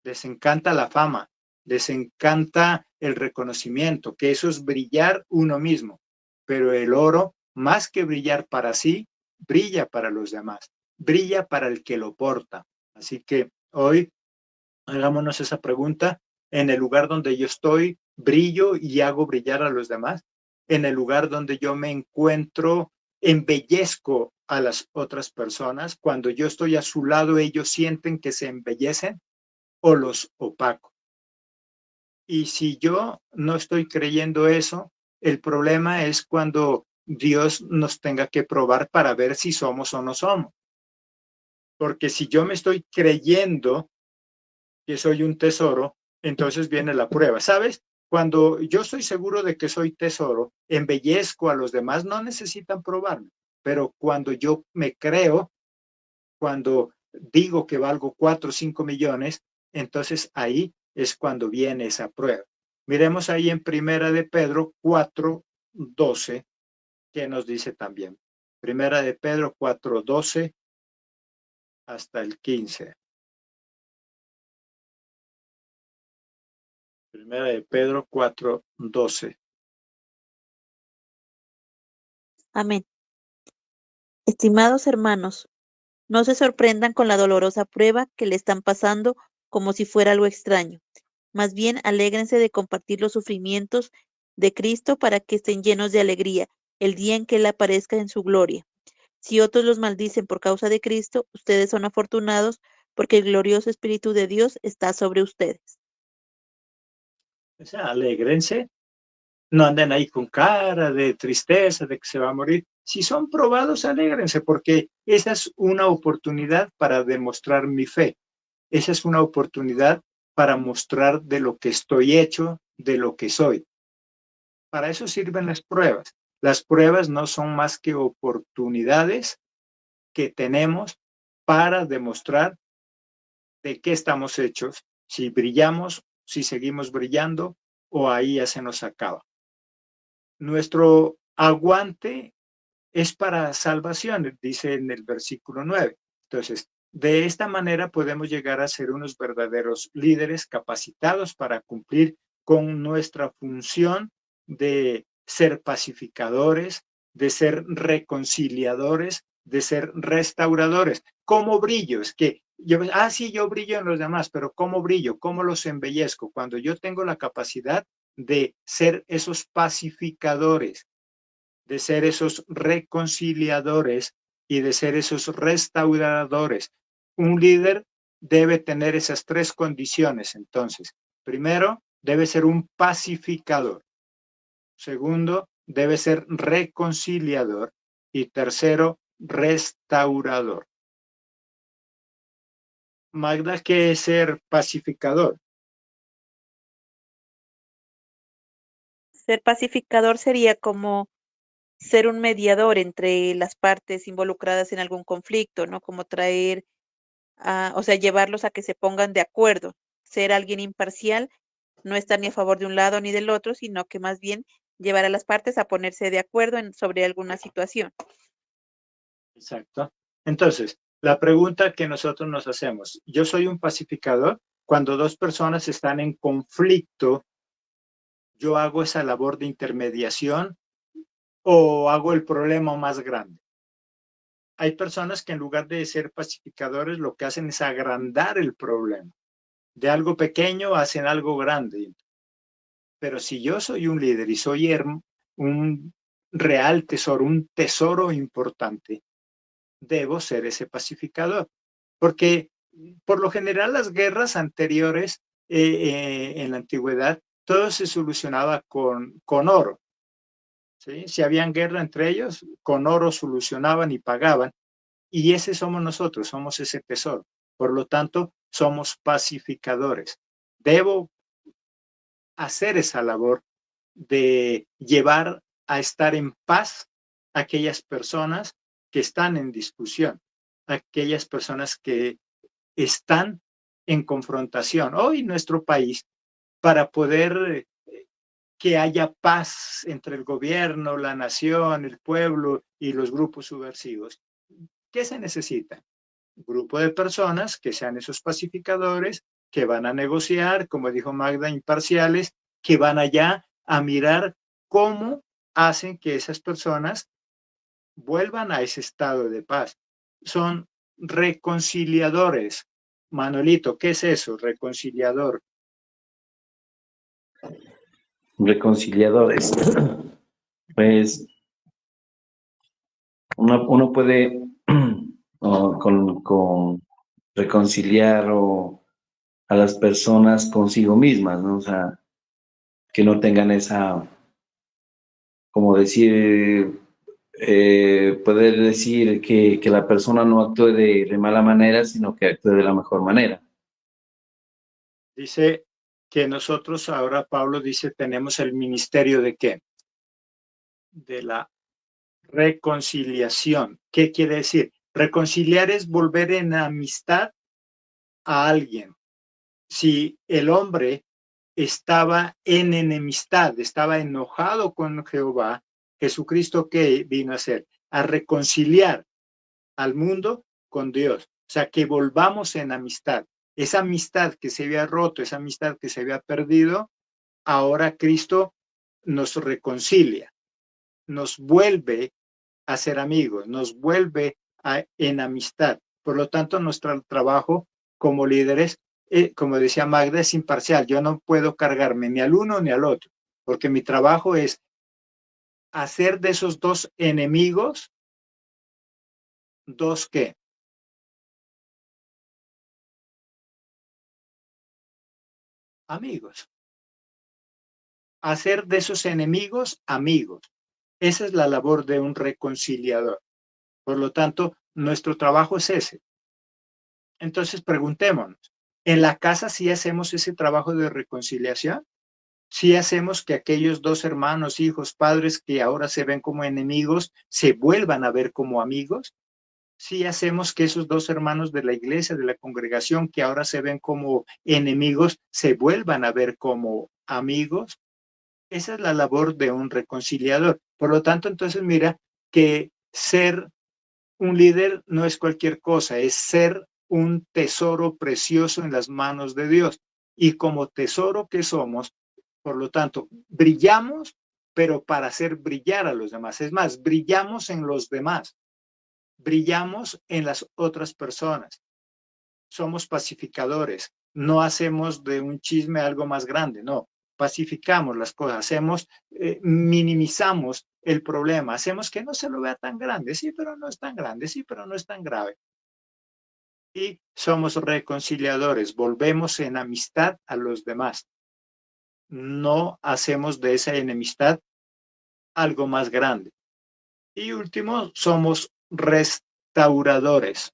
Les encanta la fama, les encanta el reconocimiento, que eso es brillar uno mismo. Pero el oro, más que brillar para sí, brilla para los demás, brilla para el que lo porta. Así que hoy hagámonos esa pregunta. En el lugar donde yo estoy, brillo y hago brillar a los demás. En el lugar donde yo me encuentro, embellezco a las otras personas. Cuando yo estoy a su lado, ellos sienten que se embellecen o los opaco. Y si yo no estoy creyendo eso, el problema es cuando Dios nos tenga que probar para ver si somos o no somos. Porque si yo me estoy creyendo que soy un tesoro, entonces viene la prueba. ¿Sabes? Cuando yo estoy seguro de que soy tesoro, embellezco a los demás, no necesitan probarme. Pero cuando yo me creo, cuando digo que valgo 4 o 5 millones, entonces ahí es cuando viene esa prueba. Miremos ahí en Primera de Pedro 4:12, que nos dice también. Primera de Pedro 4:12 hasta el 15. Primera de Pedro 4:12. Amén. Estimados hermanos, no se sorprendan con la dolorosa prueba que le están pasando como si fuera algo extraño. Más bien, alégrense de compartir los sufrimientos de Cristo para que estén llenos de alegría el día en que Él aparezca en su gloria. Si otros los maldicen por causa de Cristo, ustedes son afortunados porque el glorioso Espíritu de Dios está sobre ustedes. O sea, alégrense. No anden ahí con cara de tristeza, de que se va a morir. Si son probados, alégrense, porque esa es una oportunidad para demostrar mi fe. Esa es una oportunidad para mostrar de lo que estoy hecho, de lo que soy. Para eso sirven las pruebas. Las pruebas no son más que oportunidades que tenemos para demostrar de qué estamos hechos, si brillamos, si seguimos brillando o ahí ya se nos acaba. Nuestro aguante es para salvación, dice en el versículo 9. Entonces, de esta manera podemos llegar a ser unos verdaderos líderes capacitados para cumplir con nuestra función de ser pacificadores, de ser reconciliadores, de ser restauradores. ¿Cómo brillo? Es que sí, yo brillo en los demás, pero ¿cómo brillo? ¿Cómo los embellezco? Cuando yo tengo la capacidad de ser esos pacificadores, de ser esos reconciliadores y de ser esos restauradores. Un líder debe tener esas tres condiciones, entonces. Primero, debe ser un pacificador. Segundo, debe ser reconciliador. Y tercero, restaurador. Magda, ¿qué es ser pacificador? Ser pacificador sería como ser un mediador entre las partes involucradas en algún conflicto, ¿no? Como traer, o sea, llevarlos a que se pongan de acuerdo. Ser alguien imparcial, no estar ni a favor de un lado ni del otro, sino que más bien llevar a las partes a ponerse de acuerdo sobre alguna situación. Exacto. Entonces, la pregunta que nosotros nos hacemos, ¿yo soy un pacificador? Cuando dos personas están en conflicto, ¿yo hago esa labor de intermediación o hago el problema más grande? Hay personas que en lugar de ser pacificadores lo que hacen es agrandar el problema. De algo pequeño hacen algo grande. Pero si yo soy un líder y soy un real tesoro, un tesoro importante, debo ser ese pacificador. Porque por lo general las guerras anteriores en la antigüedad, todo se solucionaba con oro. ¿Sí? Si habían guerra entre ellos, con oro solucionaban y pagaban. Y ese somos nosotros, somos ese tesoro. Por lo tanto, somos pacificadores. Debo hacer esa labor de llevar a estar en paz a aquellas personas que están en discusión, aquellas personas que están en confrontación. Hoy en nuestro país, para poder que haya paz entre el gobierno, la nación, el pueblo y los grupos subversivos, ¿qué se necesita? Un grupo de personas que sean esos pacificadores, que van a negociar, como dijo Magda, imparciales, que van allá a mirar cómo hacen que esas personas vuelvan a ese estado de paz. Son reconciliadores. Manolito, ¿qué es eso? Reconciliador. Reconciliadores. Pues uno puede con reconciliar a las personas consigo mismas, ¿no? O sea, que no tengan esa, como decir, poder decir que la persona no actúe de mala manera, sino que actúe de la mejor manera. Dice que nosotros ahora, Pablo dice, tenemos el ministerio de ¿qué? De la reconciliación. ¿Qué quiere decir? Reconciliar es volver en amistad a alguien. Si el hombre estaba en enemistad, estaba enojado con Jehová, Jesucristo, ¿qué vino a hacer? A reconciliar al mundo con Dios. O sea, que volvamos en amistad. Esa amistad que se había roto, esa amistad que se había perdido, ahora Cristo nos reconcilia, nos vuelve a ser amigos, nos vuelve en amistad. Por lo tanto, nuestro trabajo como líderes, como decía Magda, es imparcial. Yo no puedo cargarme ni al uno ni al otro, porque mi trabajo es hacer de esos dos enemigos, dos ¿qué? Amigos. Hacer de esos enemigos amigos. Esa es la labor de un reconciliador. Por lo tanto, nuestro trabajo es ese. Entonces, preguntémonos, ¿en la casa sí hacemos ese trabajo de reconciliación? ¿Sí hacemos que aquellos dos hermanos, hijos, padres que ahora se ven como enemigos, se vuelvan a ver como amigos? ¿Sí hacemos que esos dos hermanos de la iglesia, de la congregación, que ahora se ven como enemigos, se vuelvan a ver como amigos? Esa es la labor de un reconciliador. Por lo tanto, entonces mira que ser un líder no es cualquier cosa, es ser un tesoro precioso en las manos de Dios. Y como tesoro que somos, por lo tanto, brillamos, pero para hacer brillar a los demás. Es más, brillamos en los demás, brillamos en las otras personas. Somos pacificadores, no hacemos de un chisme algo más grande, no. Pacificamos las cosas, minimizamos el problema, hacemos que no se lo vea tan grande, sí, pero no es tan grande, sí, pero no es tan grave. Y somos reconciliadores, volvemos en amistad a los demás. No hacemos de esa enemistad algo más grande. Y último, somos restauradores.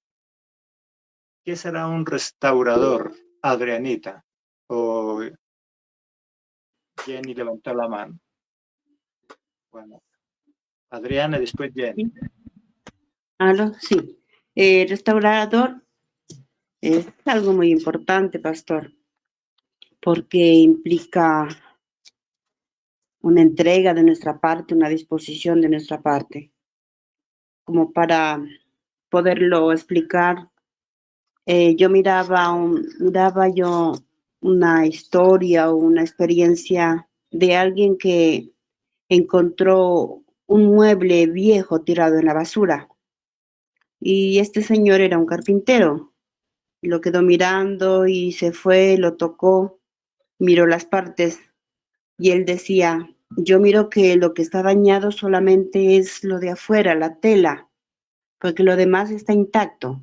¿Qué será un restaurador, Adrianita? O Jenny levantó la mano. Bueno, Adriana, después Jenny. Sí. Restaurador es algo muy importante, pastor, porque implica una entrega de nuestra parte, una disposición de nuestra parte. Como para poderlo explicar, yo miraba yo una historia o una experiencia de alguien que encontró un mueble viejo tirado en la basura. Y este señor era un carpintero. Lo quedó mirando y se fue, lo tocó, miró las partes y él decía, yo miro que lo que está dañado solamente es lo de afuera, la tela, porque lo demás está intacto.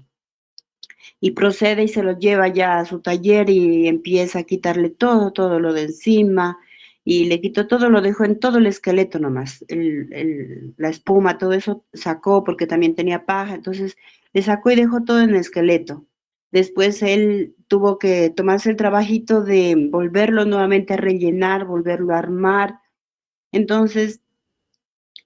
Y procede y se lo lleva ya a su taller y empieza a quitarle todo lo de encima, y le quitó todo, lo dejó en todo el esqueleto nomás, la espuma, todo eso sacó porque también tenía paja, entonces le sacó y dejó todo en el esqueleto. Después él tuvo que tomarse el trabajito de volverlo nuevamente a rellenar, volverlo a armar. Entonces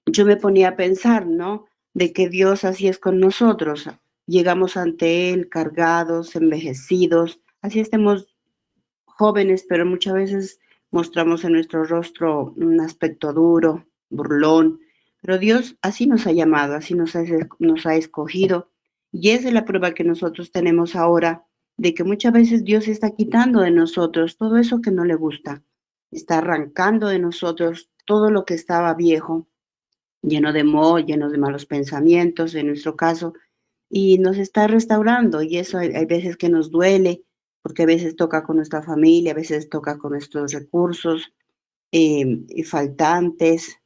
yo me ponía a pensar, ¿no? De que Dios así es con nosotros. Llegamos ante Él cargados, envejecidos, así estemos jóvenes, pero muchas veces mostramos en nuestro rostro un aspecto duro, burlón. Pero Dios así nos ha llamado, así nos ha escogido. Y esa es la prueba que nosotros tenemos ahora, de que muchas veces Dios está quitando de nosotros todo eso que no le gusta. Está arrancando de nosotros todo lo que estaba viejo, lleno de moho, lleno de malos pensamientos, en nuestro caso, y nos está restaurando. Y eso hay veces que nos duele, porque a veces toca con nuestra familia, a veces toca con nuestros recursos y faltantes,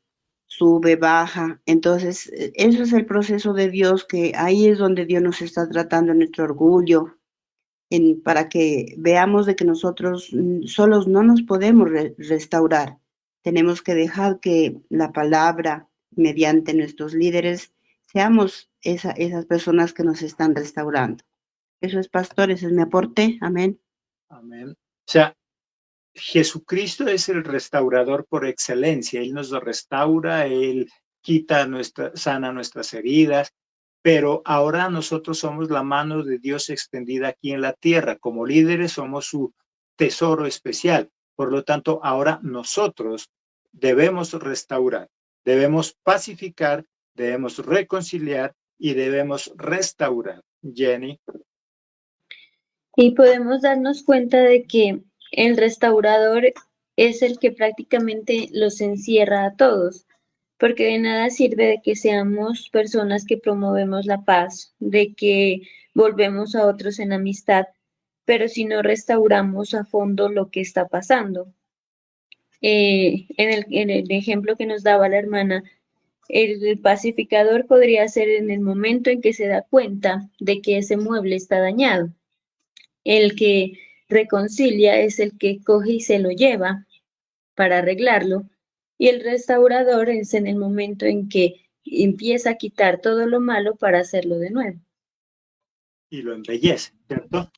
sube, baja. Entonces, eso es el proceso de Dios, que ahí es donde Dios nos está tratando en nuestro orgullo, para que veamos de que nosotros solos no nos podemos restaurar. Tenemos que dejar que la palabra, mediante nuestros líderes, seamos esas personas que nos están restaurando. Eso es, pastor, ese es mi aporte. Amén. Amén. O sea, Jesucristo es el restaurador por excelencia. Él nos lo restaura, Él sana nuestras heridas, pero ahora nosotros somos la mano de Dios extendida aquí en la tierra. Como líderes somos su tesoro especial. Por lo tanto, ahora nosotros debemos restaurar, debemos pacificar, debemos reconciliar y debemos restaurar. Jenny. Y podemos darnos cuenta de que el restaurador es el que prácticamente los encierra a todos, porque de nada sirve de que seamos personas que promovemos la paz, de que volvemos a otros en amistad, pero si no restauramos a fondo lo que está pasando. En el ejemplo que nos daba la hermana, el pacificador podría ser en el momento en que se da cuenta de que ese mueble está dañado. El que reconcilia es el que coge y se lo lleva para arreglarlo, y el restaurador es en el momento en que empieza a quitar todo lo malo para hacerlo de nuevo. Y lo embellece, ¿cierto?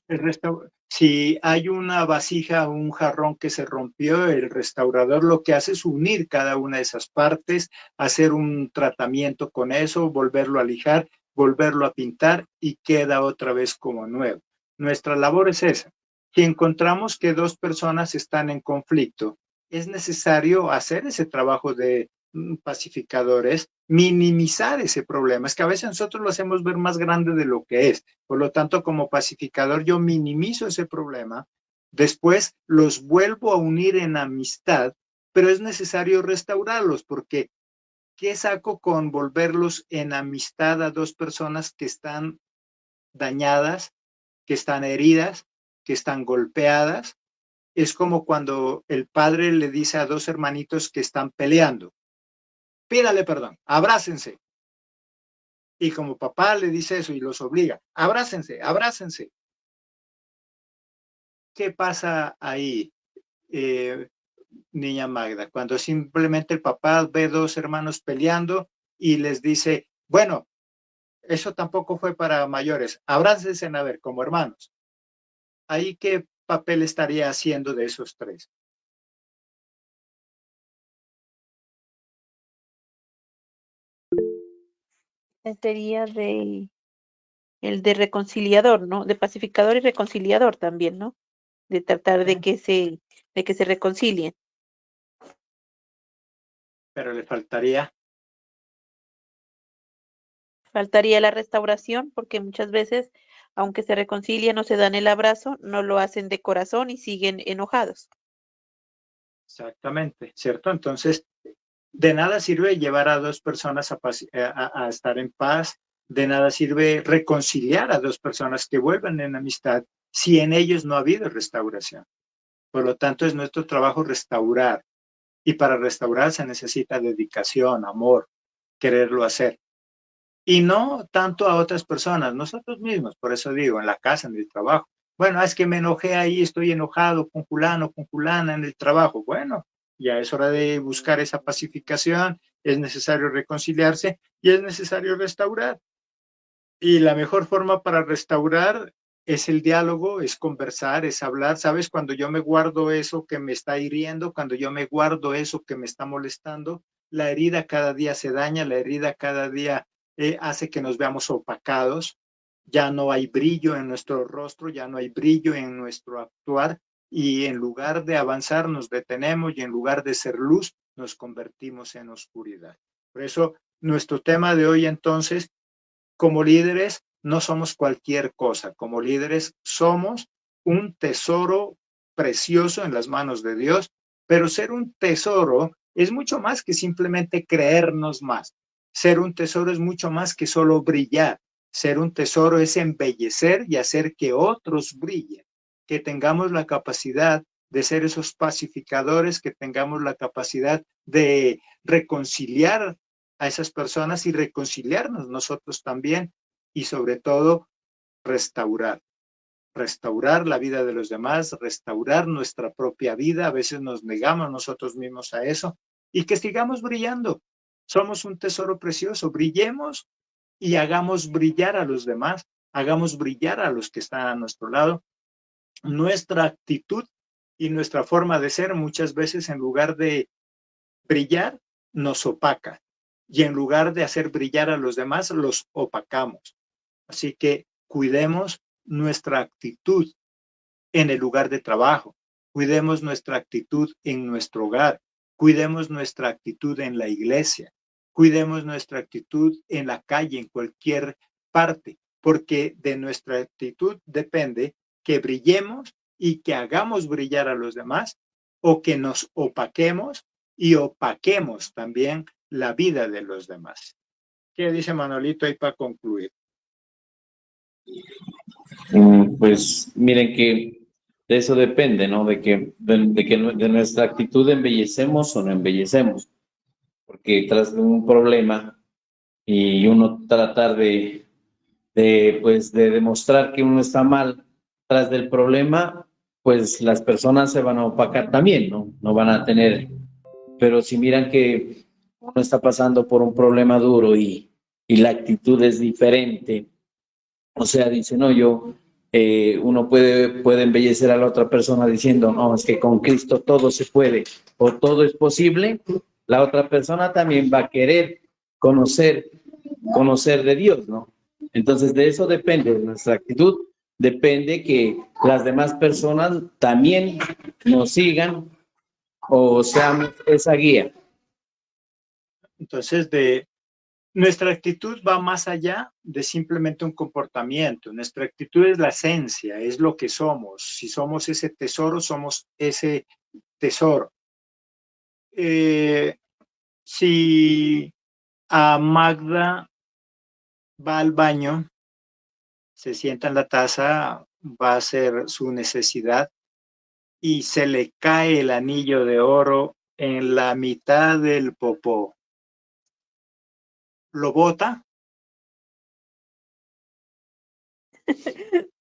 Si hay una vasija o un jarrón que se rompió, el restaurador lo que hace es unir cada una de esas partes, hacer un tratamiento con eso, volverlo a lijar, volverlo a pintar y queda otra vez como nuevo. Nuestra labor es esa. Si encontramos que dos personas están en conflicto, es necesario hacer ese trabajo de pacificadores, minimizar ese problema. Es que a veces nosotros lo hacemos ver más grande de lo que es. Por lo tanto, como pacificador, yo minimizo ese problema, después los vuelvo a unir en amistad, pero es necesario restaurarlos, porque ¿qué saco con volverlos en amistad a dos personas que están dañadas, que están heridas, que están golpeadas? Es como cuando el padre le dice a dos hermanitos que están peleando: pídale perdón, abrácense. Y como papá le dice eso y los obliga: abrácense, abrácense. ¿Qué pasa ahí, niña Magda? Cuando simplemente el papá ve dos hermanos peleando y les dice: bueno, eso tampoco fue para mayores, abrácense a ver como hermanos. ¿Ahí qué papel estaría haciendo de esos tres? Sería el de reconciliador, ¿no? De pacificador y reconciliador también, ¿no? De tratar de que se reconcilien. Pero le faltaría. Faltaría la restauración, porque muchas veces, aunque se reconcilien o se dan el abrazo, no lo hacen de corazón y siguen enojados. Exactamente, ¿cierto? Entonces, de nada sirve llevar a dos personas a estar en paz, de nada sirve reconciliar a dos personas que vuelvan en amistad si en ellos no ha habido restauración. Por lo tanto, es nuestro trabajo restaurar, y para restaurar se necesita dedicación, amor, quererlo hacer. Y no tanto a otras personas, nosotros mismos. Por eso digo, en la casa, en el trabajo. Bueno, es que me enojé ahí, estoy enojado con fulano, con fulana en el trabajo. Bueno, ya es hora de buscar esa pacificación, es necesario reconciliarse y es necesario restaurar. Y la mejor forma para restaurar es el diálogo, es conversar, es hablar. ¿Sabes? Cuando yo me guardo eso que me está hiriendo, cuando yo me guardo eso que me está molestando, la herida cada día se daña, la herida cada día hace que nos veamos opacados. Ya no hay brillo en nuestro rostro, ya no hay brillo en nuestro actuar, y en lugar de avanzar nos detenemos, y en lugar de ser luz nos convertimos en oscuridad. Por eso nuestro tema de hoy, entonces, como líderes no somos cualquier cosa. Como líderes somos un tesoro precioso en las manos de Dios, pero ser un tesoro es mucho más que simplemente creernos más. Ser un tesoro es mucho más que solo brillar. Ser un tesoro es embellecer y hacer que otros brillen, que tengamos la capacidad de ser esos pacificadores, que tengamos la capacidad de reconciliar a esas personas y reconciliarnos nosotros también, y sobre todo restaurar la vida de los demás, restaurar nuestra propia vida. A veces nos negamos nosotros mismos a eso, y que sigamos brillando. Somos un tesoro precioso, brillemos y hagamos brillar a los demás, hagamos brillar a los que están a nuestro lado. Nuestra actitud y nuestra forma de ser muchas veces, en lugar de brillar, nos opaca, y en lugar de hacer brillar a los demás, los opacamos. Así que cuidemos nuestra actitud en el lugar de trabajo, cuidemos nuestra actitud en nuestro hogar, cuidemos nuestra actitud en la iglesia, cuidemos nuestra actitud en la calle, en cualquier parte, porque de nuestra actitud depende que brillemos y que hagamos brillar a los demás, o que nos opaquemos y opaquemos también la vida de los demás. ¿Qué dice Manolito ahí para concluir? Pues miren que de eso depende, ¿no? De nuestra actitud embellecemos o no embellecemos. Porque tras de un problema y uno tratar de demostrar que uno está mal tras del problema, pues las personas se van a opacar también, ¿no? No van a tener. Pero si miran que uno está pasando por un problema duro y la actitud es diferente, o sea, dice, no, uno puede embellecer a la otra persona diciendo, no, es que con Cristo todo se puede o todo es posible. La otra persona también va a querer conocer de Dios, ¿no? Entonces, de eso depende, de nuestra actitud, depende que las demás personas también nos sigan o seamos esa guía. Entonces, nuestra actitud va más allá de simplemente un comportamiento. Nuestra actitud es la esencia, es lo que somos. Si somos ese tesoro, somos ese tesoro. Si a Magda va al baño, se sienta en la taza, va a hacer su necesidad y se le cae el anillo de oro en la mitad del popó. ¿Lo bota?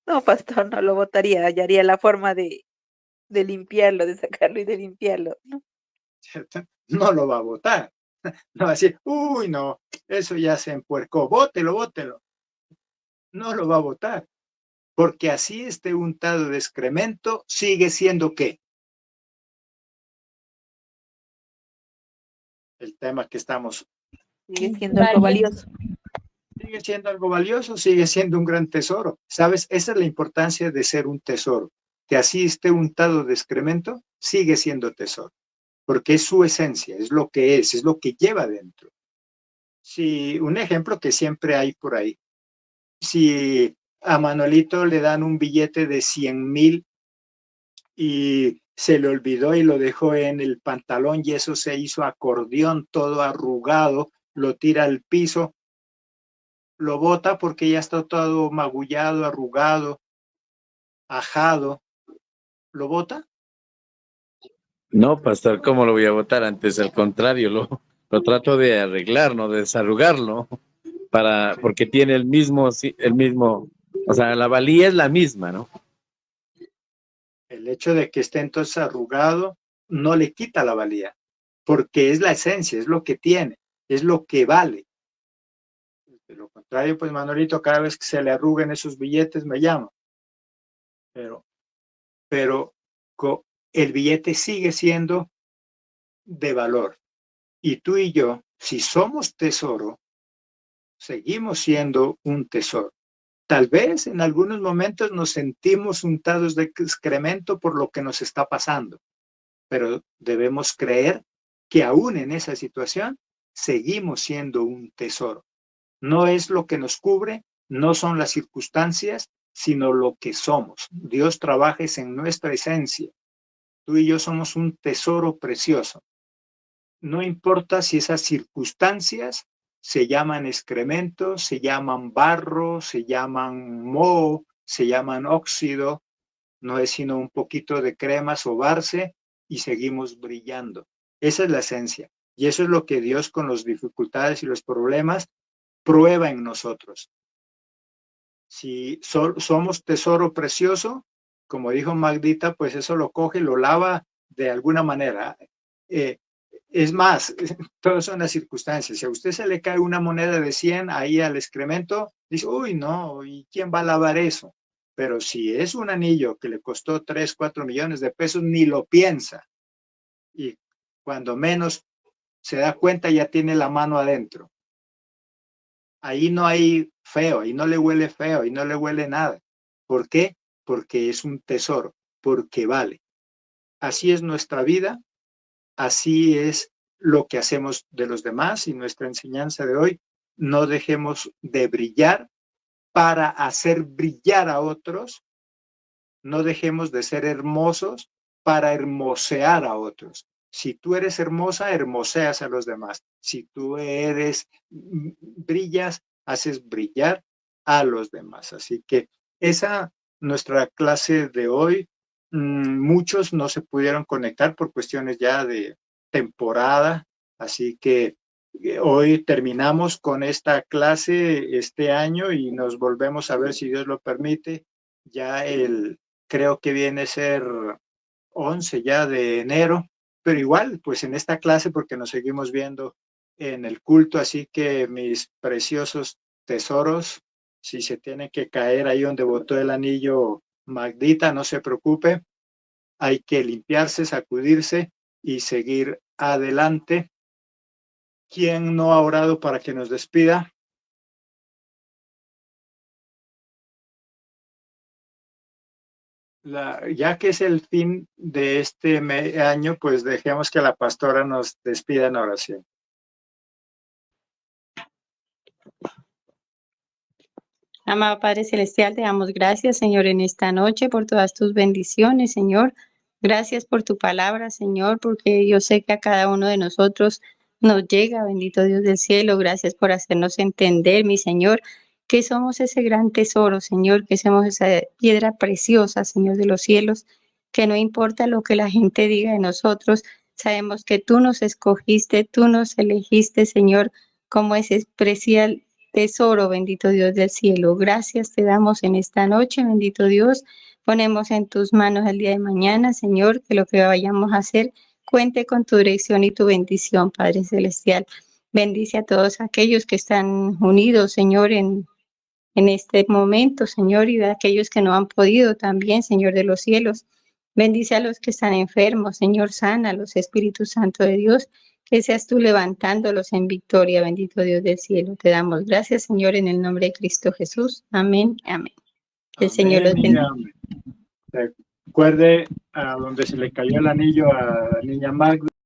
No, pastor, no lo botaría, hallaría la forma de limpiarlo, de sacarlo y de limpiarlo, ¿no? ¿Cierto? No lo va a botar. No va a decir, uy, no, eso ya se empuercó, bótelo, bótelo. No lo va a botar, porque así esté untado de excremento, sigue siendo ¿qué? El tema que estamos. Sigue siendo algo valioso. Sigue siendo algo valioso, sigue siendo un gran tesoro. ¿Sabes? Esa es la importancia de ser un tesoro. Que así esté untado de excremento, sigue siendo tesoro. Porque es su esencia, es lo que lleva dentro. Si, un ejemplo que siempre hay por ahí. Si a Manolito le dan un billete de 100,000 y se le olvidó y lo dejó en el pantalón y eso se hizo acordeón, todo arrugado, lo tira al piso, lo bota porque ya está todo magullado, arrugado, ajado, ¿lo bota? No, pastor, ¿cómo lo voy a votar? Antes, al contrario, lo trato de arreglar, ¿no? De desarrugarlo, porque tiene el mismo, o sea, la valía es la misma, ¿no? El hecho de que esté entonces arrugado no le quita la valía, porque es la esencia, es lo que tiene, es lo que vale. De lo contrario, pues Manolito, cada vez que se le arruguen esos billetes me llama. Pero el billete sigue siendo de valor. Y tú y yo, si somos tesoro, seguimos siendo un tesoro. Tal vez en algunos momentos nos sentimos untados de excremento por lo que nos está pasando, pero debemos creer que aún en esa situación seguimos siendo un tesoro. No es lo que nos cubre, no son las circunstancias, sino lo que somos. Dios trabaja en nuestra esencia. Tú y yo somos un tesoro precioso. No importa si esas circunstancias se llaman excremento, se llaman barro, se llaman moho, se llaman óxido, no es sino un poquito de crema sobarse y seguimos brillando. Esa es la esencia. Y eso es lo que Dios con las dificultades y los problemas prueba en nosotros. Si somos tesoro precioso, como dijo Magdita, pues eso lo coge y lo lava de alguna manera. Es más, todas son las circunstancias. Si a usted se le cae una moneda de 100 ahí al excremento, dice, uy, no, ¿y quién va a lavar eso? Pero si es un anillo que le costó 3, 4 millones de pesos, ni lo piensa. Y cuando menos se da cuenta, ya tiene la mano adentro. Ahí no hay feo, ahí no le huele feo, ahí no le huele nada. ¿Por qué? Porque es un tesoro, porque vale. Así es nuestra vida, así es lo que hacemos de los demás y nuestra enseñanza de hoy. No dejemos de brillar para hacer brillar a otros. No dejemos de ser hermosos para hermosear a otros. Si tú eres hermosa, hermoseas a los demás. Si tú brillas, haces brillar a los demás. Así que esa nuestra clase de hoy. Muchos no se pudieron conectar por cuestiones ya de temporada, así que hoy terminamos con esta clase este año y nos volvemos a ver si Dios lo permite. Ya creo que viene a ser 11 ya de enero, pero igual, pues en esta clase porque nos seguimos viendo en el culto, así que mis preciosos tesoros, si se tienen que caer ahí donde botó el anillo Magdita, no se preocupe, hay que limpiarse, sacudirse y seguir adelante. ¿Quién no ha orado para que nos despida? ya que es el fin de este año, pues dejemos que la pastora nos despida en oración. Amado Padre Celestial, te damos gracias, Señor, en esta noche por todas tus bendiciones, Señor. Gracias por tu palabra, Señor, porque yo sé que a cada uno de nosotros nos llega, bendito Dios del cielo. Gracias por hacernos entender, mi Señor, que somos ese gran tesoro, Señor, que somos esa piedra preciosa, Señor de los cielos, que no importa lo que la gente diga de nosotros, sabemos que tú nos escogiste, tú nos elegiste, Señor, como ese especial tesoro, bendito Dios del cielo. Gracias te damos en esta noche, bendito Dios. Ponemos en tus manos el día de mañana, Señor, que lo que vayamos a hacer cuente con tu dirección y tu bendición, Padre Celestial. Bendice a todos aquellos que están unidos, Señor, en este momento, Señor, y a aquellos que no han podido también, Señor de los cielos. Bendice a los que están enfermos, Señor, sana a los Espíritu Santo de Dios, que seas tú levantándolos en victoria, bendito Dios del cielo. Te damos gracias, Señor, en el nombre de Cristo Jesús. Amén, amén. Que el Señor los bendiga. Recuerde a donde se le cayó el anillo a la niña Magda.